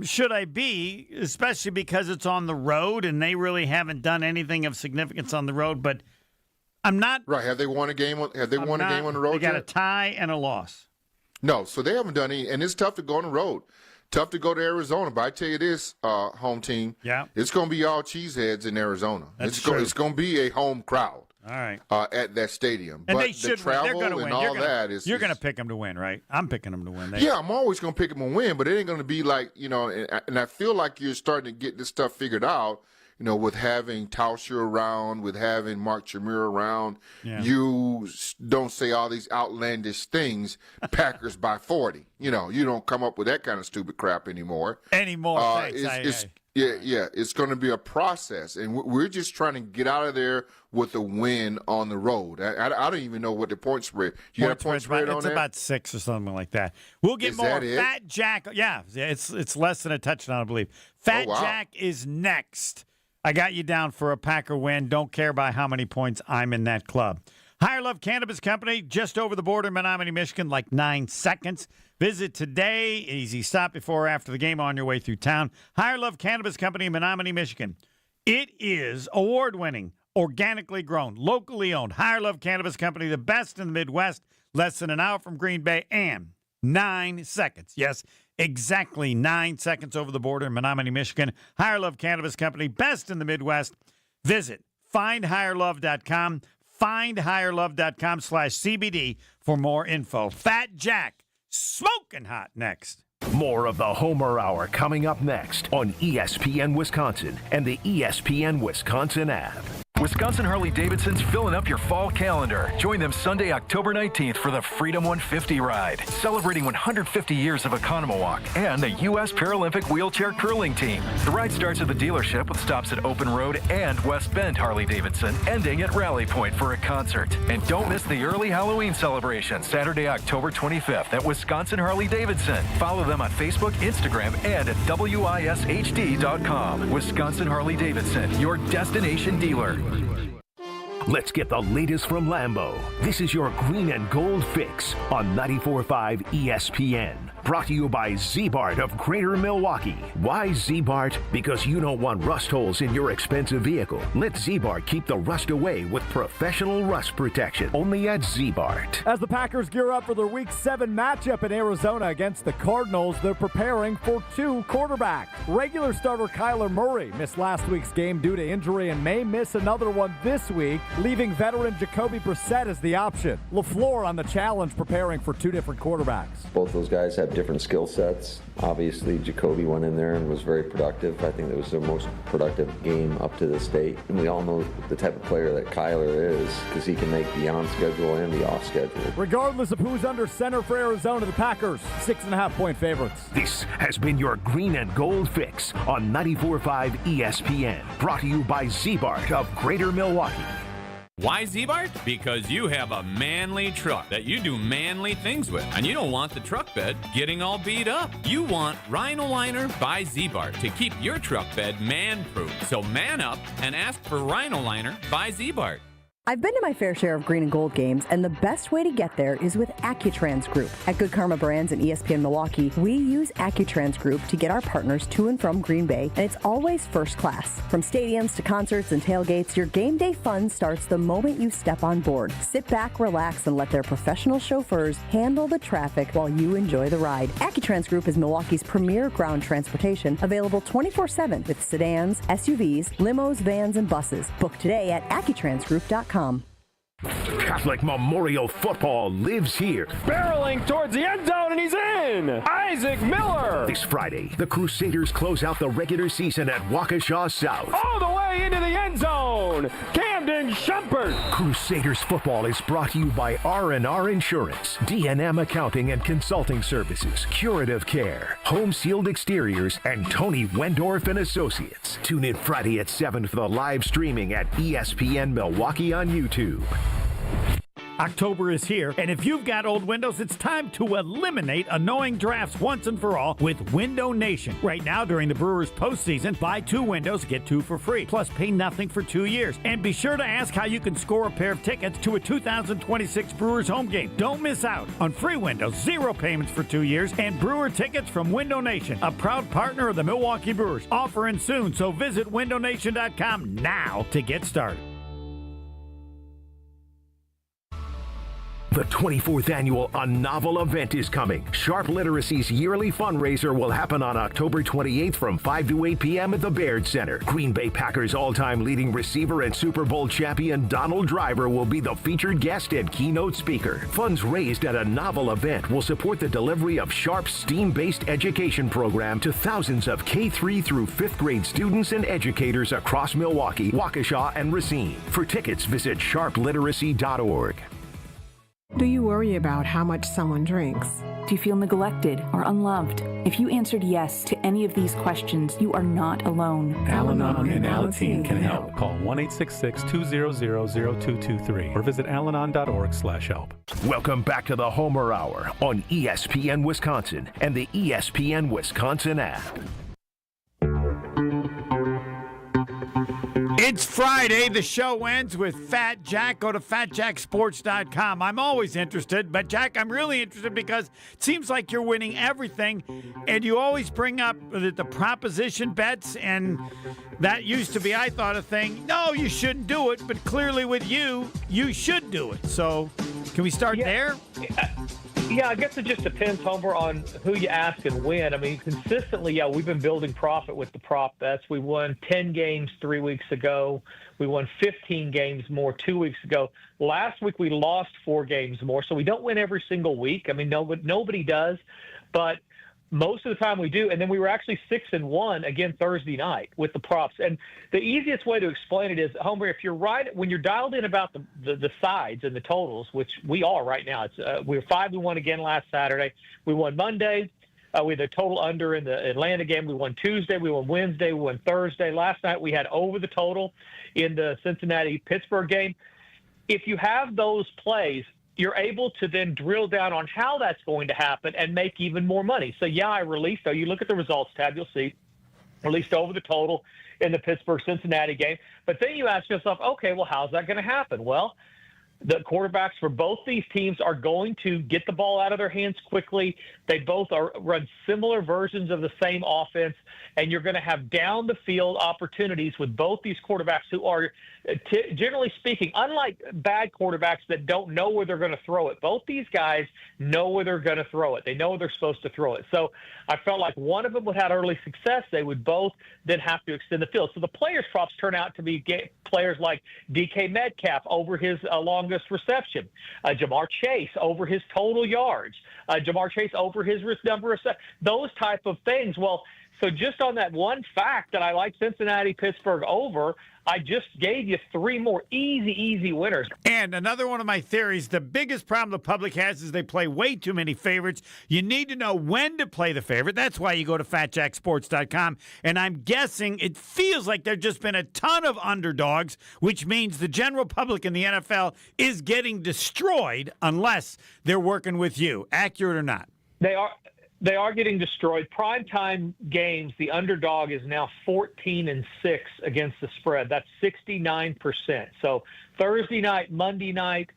should I be, especially because it's on the road and they really haven't done anything of significance on the road. But I'm not right. Have they won a game? Have they won a game on the road? They got a tie and a loss. No, so they haven't done any, and it's tough to go on the road. Tough to go to Arizona, but I tell you this, home team, it's going to be all cheeseheads in Arizona. It's going to be a home crowd. All right. At that stadium. And but they should the travel win. and all that is. You're going to pick them to win, right? I'm picking them to win. Yeah, I'm always going to pick them to win, but it ain't going to be like, and I feel like you're starting to get this stuff figured out. with having Tauscher around, with having Mark Chimera around, you don't say all these outlandish things, Packers by 40. You don't come up with that kind of stupid crap anymore. It's going to be a process, and we're just trying to get out of there with a win on the road. I don't even know what the point spread. You got a point spread on that? It's about 6 or something like that. We'll get more. Fat Jack. Yeah, it's less than a touchdown, I believe. Fat Jack is next. I got you down for a Packer win. Don't care by how many points I'm in that club. Higher Love Cannabis Company, just over the border in Menominee, Michigan, like 9 seconds. Visit today. Easy stop before or after the game on your way through town. Higher Love Cannabis Company in Menominee, Michigan. It is award-winning, organically grown, locally owned. Higher Love Cannabis Company, the best in the Midwest, less than an hour from Green Bay, and 9 seconds. Yes, exactly 9 seconds over the border in Menominee, Michigan. Higher Love Cannabis Company, best in the Midwest. Visit findhigherlove.com. Findhigherlove.com/CBD for more info. Fat Jack, smoking hot next. More of the Homer Hour coming up next on ESPN Wisconsin and the ESPN Wisconsin app. Wisconsin Harley-Davidson's filling up your fall calendar. Join them Sunday, October 19th for the Freedom 150 ride, celebrating 150 years of Economowalk and the U.S. Paralympic Wheelchair Curling Team. The ride starts at the dealership with stops at Open Road and West Bend Harley-Davidson, ending at Rally Point for a concert. And don't miss the early Halloween celebration, Saturday, October 25th at Wisconsin Harley-Davidson. Follow them on Facebook, Instagram, and at WISHD.com. Wisconsin Harley-Davidson, your destination dealer. Let's get the latest from Lambeau. This is your Green and Gold Fix on 94.5 ESPN. Brought to you by Z-Bart of Greater Milwaukee. Why Z-Bart? Because you don't want rust holes in your expensive vehicle. Let Z-Bart keep the rust away with professional rust protection. Only at Z-Bart. As the Packers gear up for their Week 7 matchup in Arizona against the Cardinals, they're preparing for 2 quarterbacks. Regular starter Kyler Murray missed last week's game due to injury and may miss another one this week, leaving veteran Jacoby Brissett as the option. LaFleur on the challenge, preparing for 2 different quarterbacks. Both those guys have different skill sets. Obviously, Jacoby went in there and was very productive. I think it was their most productive game up to this date. And we all know the type of player that Kyler is, because he can make the on schedule and the off schedule. Regardless of who's under center for Arizona, the Packers 6.5-point favorites. This has been your Green and Gold Fix on 94.5 ESPN. Brought to you by Z-Bart of Greater Milwaukee. Why Z-Bart? Because you have a manly truck that you do manly things with, and you don't want the truck bed getting all beat up. You want Rhino Liner by Z-Bart to keep your truck bed man-proof. So man up and ask for Rhino Liner by Z-Bart. I've been to my fair share of green and gold games, and the best way to get there is with AccuTrans Group. At Good Karma Brands and ESPN Milwaukee, we use AccuTrans Group to get our partners to and from Green Bay, and it's always first class. From stadiums to concerts and tailgates, your game day fun starts the moment you step on board. Sit back, relax, and let their professional chauffeurs handle the traffic while you enjoy the ride. AccuTrans Group is Milwaukee's premier ground transportation, available 24/7 with sedans, SUVs, limos, vans, and buses. Book today at AccuTransGroup.com. Catholic Memorial Football lives here. Barreling towards the end zone, and he's in! Isaac Miller! This Friday, the Crusaders close out the regular season at Waukesha South. All the way into the end zone! Camden Shumpert! Crusaders football is brought to you by R&R Insurance, D&M Accounting and Consulting Services, Curative Care, Home Sealed Exteriors, and Tony Wendorf and Associates. Tune in Friday at 7 for the live streaming at ESPN Milwaukee on YouTube. October is here, and if you've got old windows, it's time to eliminate annoying drafts once and for all with Window Nation. Right now, during the Brewers postseason, buy 2 windows, get 2 for free, plus pay nothing for 2 years. And be sure to ask how you can score a pair of tickets to a 2026 Brewers home game. Don't miss out on free windows, 0 payments for 2 years, and Brewer tickets from Window Nation, a proud partner of the Milwaukee Brewers. Offering soon, so visit windownation.com now to get started. The 24th annual A Novel event is coming. Sharp Literacy's yearly fundraiser will happen on October 28th from 5 to 8 p.m. at the Baird Center. Green Bay Packers all-time leading receiver and Super Bowl champion Donald Driver will be the featured guest and keynote speaker. Funds raised at A Novel event will support the delivery of Sharp's STEAM-based education program to thousands of K-3 through 5th grade students and educators across Milwaukee, Waukesha, and Racine. For tickets, visit sharpliteracy.org. Do you worry about how much someone drinks? Do you feel neglected or unloved? If you answered yes to any of these questions, you are not alone. Al-Anon and Alateen can help. Call 1-866-200-0223 or visit alanon.org/help. Welcome back to the Homer Hour on ESPN Wisconsin and the ESPN Wisconsin app. It's Friday. The show ends with Fat Jack. Go to fatjacksports.com. I'm always interested, but Jack, I'm really interested because it seems like you're winning everything, and you always bring up the proposition bets, and that used to be, I thought, a thing. No, you shouldn't do it, but clearly with you, you should do it. So can we start there? Yeah, I guess it just depends, Homer, on who you ask and when. I mean, consistently, we've been building profit with the prop bets. We won 10 games 3 weeks ago. We won 15 games more 2 weeks ago. Last week, we lost 4 games more. So we don't win every single week. I mean, nobody does. But most of the time we do. And then we were actually 6-1 again Thursday night with the props. And the easiest way to explain it is, Homer, if you're right, when you're dialed in about the sides and the totals, which we are right now, it's we were 5-1 again last Saturday. We won Monday. We had a total under in the Atlanta game. We won Tuesday. We won Wednesday. We won Thursday. Last night we had over the total in the Cincinnati-Pittsburgh game. If you have those plays, you're able to then drill down on how that's going to happen and make even more money. So, I released, though, you look at the results tab, you'll see, released over the total in the Pittsburgh-Cincinnati game. But then you ask yourself, okay, well, how's that going to happen? Well, the quarterbacks for both these teams are going to get the ball out of their hands quickly. They both run similar versions of the same offense, and you're going to have down-the-field opportunities with both these quarterbacks who are, generally speaking, unlike bad quarterbacks that don't know where they're going to throw it. Both these guys know where they're going to throw it. They know where they're supposed to throw it. So I felt like one of them would have early success. They would both then have to extend the field. So the players' props turn out to be players like DK Metcalf over his longest reception, Jamar Chase over his total yards, Jamar Chase over his number of those type of things. Well, so just on that one fact that I like Cincinnati-Pittsburgh over, I just gave you 3 more easy winners. And another one of my theories, the biggest problem the public has is they play way too many favorites. You need to know when to play the favorite. That's why you go to fatjacksports.com. And I'm guessing it feels like there's just been a ton of underdogs, which means the general public in the NFL is getting destroyed unless they're working with you. Accurate or not? They are getting destroyed. Primetime games, the underdog is now 14-6 against the spread. That's 69%. So Thursday night, Monday night,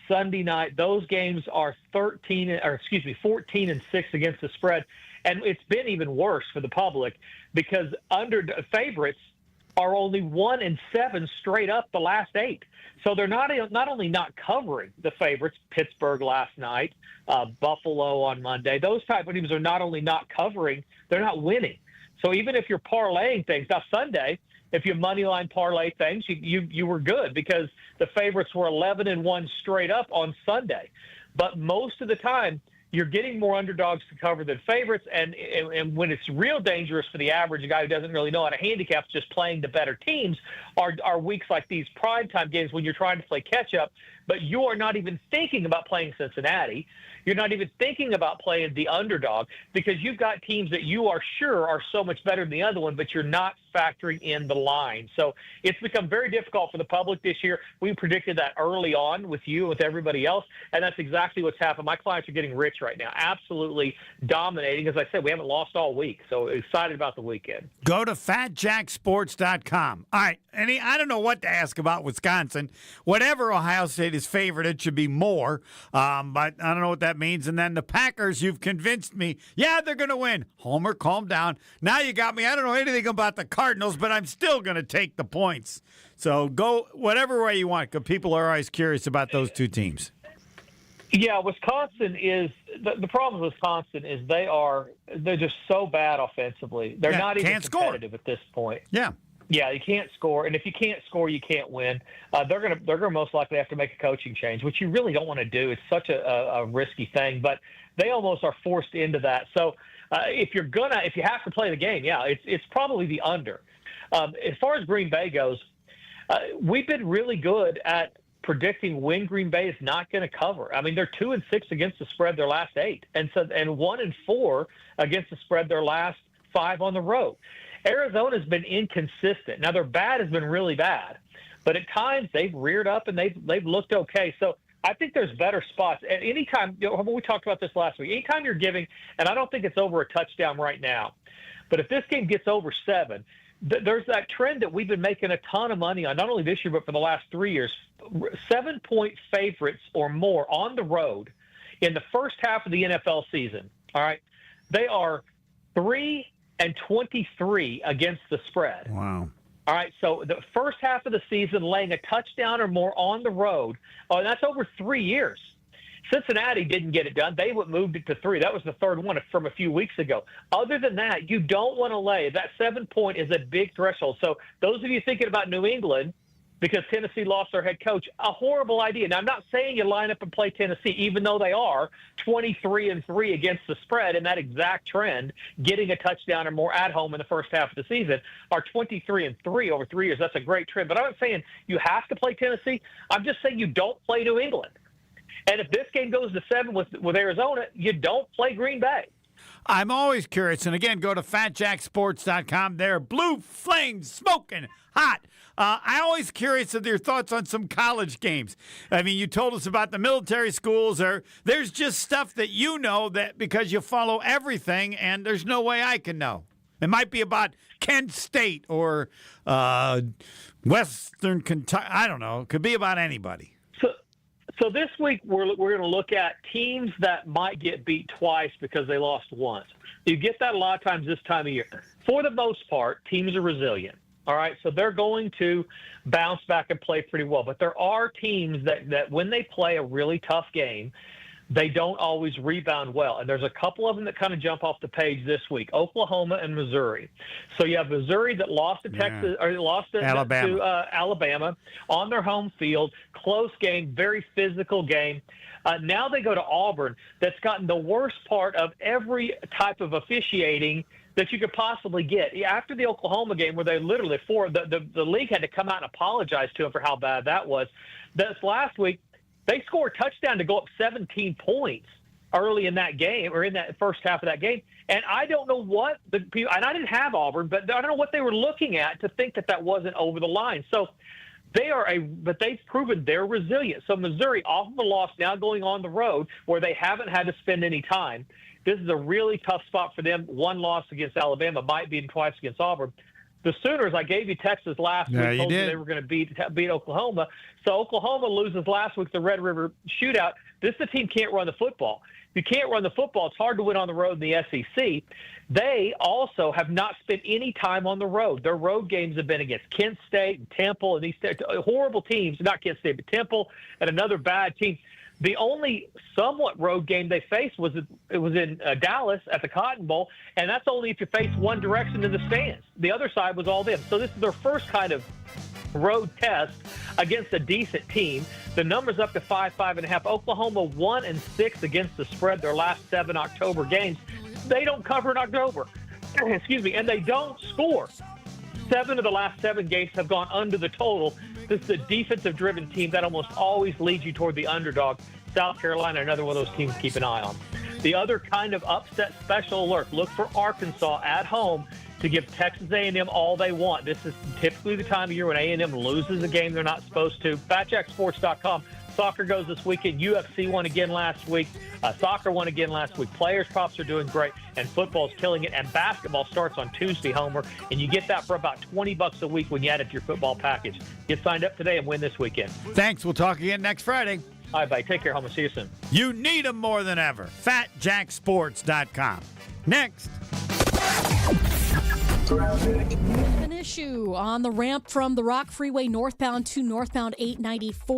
Sunday night, those games are 14-6 against the spread. And it's been even worse for the public because favorites are only 1-7 straight up the last 8. So they're not only not covering the favorites, Pittsburgh last night, Buffalo on Monday, those type of teams are not only not covering, they're not winning. So even if you're parlaying things, now Sunday, if you moneyline parlay things, you were good because the favorites were 11-1 straight up on Sunday. But most of the time, you're getting more underdogs to cover than favorites, and when it's real dangerous for the average guy who doesn't really know how to handicap, just playing the better teams, are weeks like these primetime games when you're trying to play catch-up, but you are not even thinking about playing Cincinnati. You're not even thinking about playing the underdog because you've got teams that you are sure are so much better than the other one, but you're not factoring in the line. So it's become very difficult for the public this year. We predicted that early on with you and with everybody else, and that's exactly what's happened. My clients are getting rich right now, absolutely dominating. As I said, we haven't lost all week, so excited about the weekend. Go to fatjacksports.com. All right, I don't know what to ask about Wisconsin. Whatever Ohio State is favored, it should be more, but I don't know what that means. And then the Packers, you've convinced me, they're going to win. Homer, calm down. Now you got me. I don't know anything about the Cardinals, but I'm still going to take the points. So go whatever way you want, because people are always curious about those two teams. Yeah, Wisconsin is the problem with Wisconsin is they're just so bad offensively. They're not even competitive at this point. Yeah. Yeah, you can't score, and if you can't score, you can't win. They're gonna most likely have to make a coaching change, which you really don't want to do. It's such a risky thing, but they almost are forced into that. So if you have to play the game, yeah, it's probably the under. As far as Green Bay goes, we've been really good at predicting when Green Bay is not going to cover. I mean, they're 2-6 against the spread their last 8, and 1-4 against the spread their last 5 on the road. Arizona's been inconsistent. Now, their bad has been really bad, but at times they've reared up and they've looked okay. So I think there's better spots. At any time, we talked about this last week, anytime you're giving, and I don't think it's over a touchdown right now, but if this game gets over 7, there's that trend that we've been making a ton of money on, not only this year, but for the last 3 years, 7-point favorites or more on the road in the first half of the NFL season. All right. They are 3-23 against the spread. Wow. All right, so the first half of the season, laying a touchdown or more on the road, that's over 3 years. Cincinnati didn't get it done. They moved it to 3. That was the third one from a few weeks ago. Other than that, you don't want to lay. That 7-point is a big threshold. So those of you thinking about New England, because Tennessee lost their head coach, a horrible idea. Now, I'm not saying you line up and play Tennessee, even though they are 23-3 against the spread in that exact trend, getting a touchdown or more at home in the first half of the season, are 23-3 over 3 years. That's a great trend. But I'm not saying you have to play Tennessee. I'm just saying you don't play New England. And if this game goes to 7 with Arizona, you don't play Green Bay. I'm always curious. And again, go to fatjacksports.com. They're blue flames smoking hot. I'm always curious of your thoughts on some college games. I mean, you told us about the military schools. There's just stuff that you know that because you follow everything, and there's no way I can know. It might be about Kent State or Western Kentucky. I don't know. It could be about anybody. So this week we're going to look at teams that might get beat twice because they lost once. You get that a lot of times this time of year. For the most part, teams are resilient. All right, so they're going to bounce back and play pretty well. But there are teams that when they play a really tough game, they don't always rebound well. And there's a couple of them that kind of jump off the page this week, Oklahoma and Missouri. So you have Missouri that lost to Texas, or lost to Alabama on their home field. Close game, very physical game. Now they go to Auburn that's gotten the worst part of every type of officiating that you could possibly get. After the Oklahoma game where they literally, the league had to come out and apologize to them for how bad that was. This last week, they scored a touchdown to go up 17 points early in that game, or in that first half of that game. And I don't know what the people, and I didn't have Auburn, but I don't know what they were looking at to think that wasn't over the line. So but they've proven they're resilient. So Missouri, off of a loss, now going on the road where they haven't had to spend any time. This is a really tough spot for them. One loss against Alabama, might be twice against Auburn. The Sooners, I gave you Texas last week, told you they were going to beat Oklahoma. So Oklahoma loses last week, the Red River Shootout. This team can't run the football. If you can't run the football, it's hard to win on the road in the SEC. They also have not spent any time on the road. Their road games have been against Kent State and Temple and these horrible teams, not Kent State, but Temple and another bad team. The only somewhat road game they faced was in Dallas at the Cotton Bowl, and that's only if you face one direction in the stands. The other side was all them. So this is their first kind of road test against a decent team. The number's up to 5.5. Oklahoma 1-6 against the spread their last 7 October games. They don't cover in October. Excuse me, and they don't score. 7 of the last 7 games have gone under the total. This is a defensive-driven team that almost always leads you toward the underdog. South Carolina, another one of those teams to keep an eye on. The other kind of upset special alert, look for Arkansas at home to give Texas A&M all they want. This is typically the time of year when A&M loses a game they're not supposed to. FatJackSports.com. Soccer goes this weekend. UFC won again last week. Soccer won again last week. Players' props are doing great, and football's killing it. And basketball starts on Tuesday, Homer, and you get that for about $20 a week when you add it to your football package. Get signed up today and win this weekend. Thanks. We'll talk again next Friday. All right, buddy. Take care, Homer. See you soon. You need them more than ever. FatJackSports.com. Next. An issue on the ramp from the Rock Freeway northbound to northbound 894.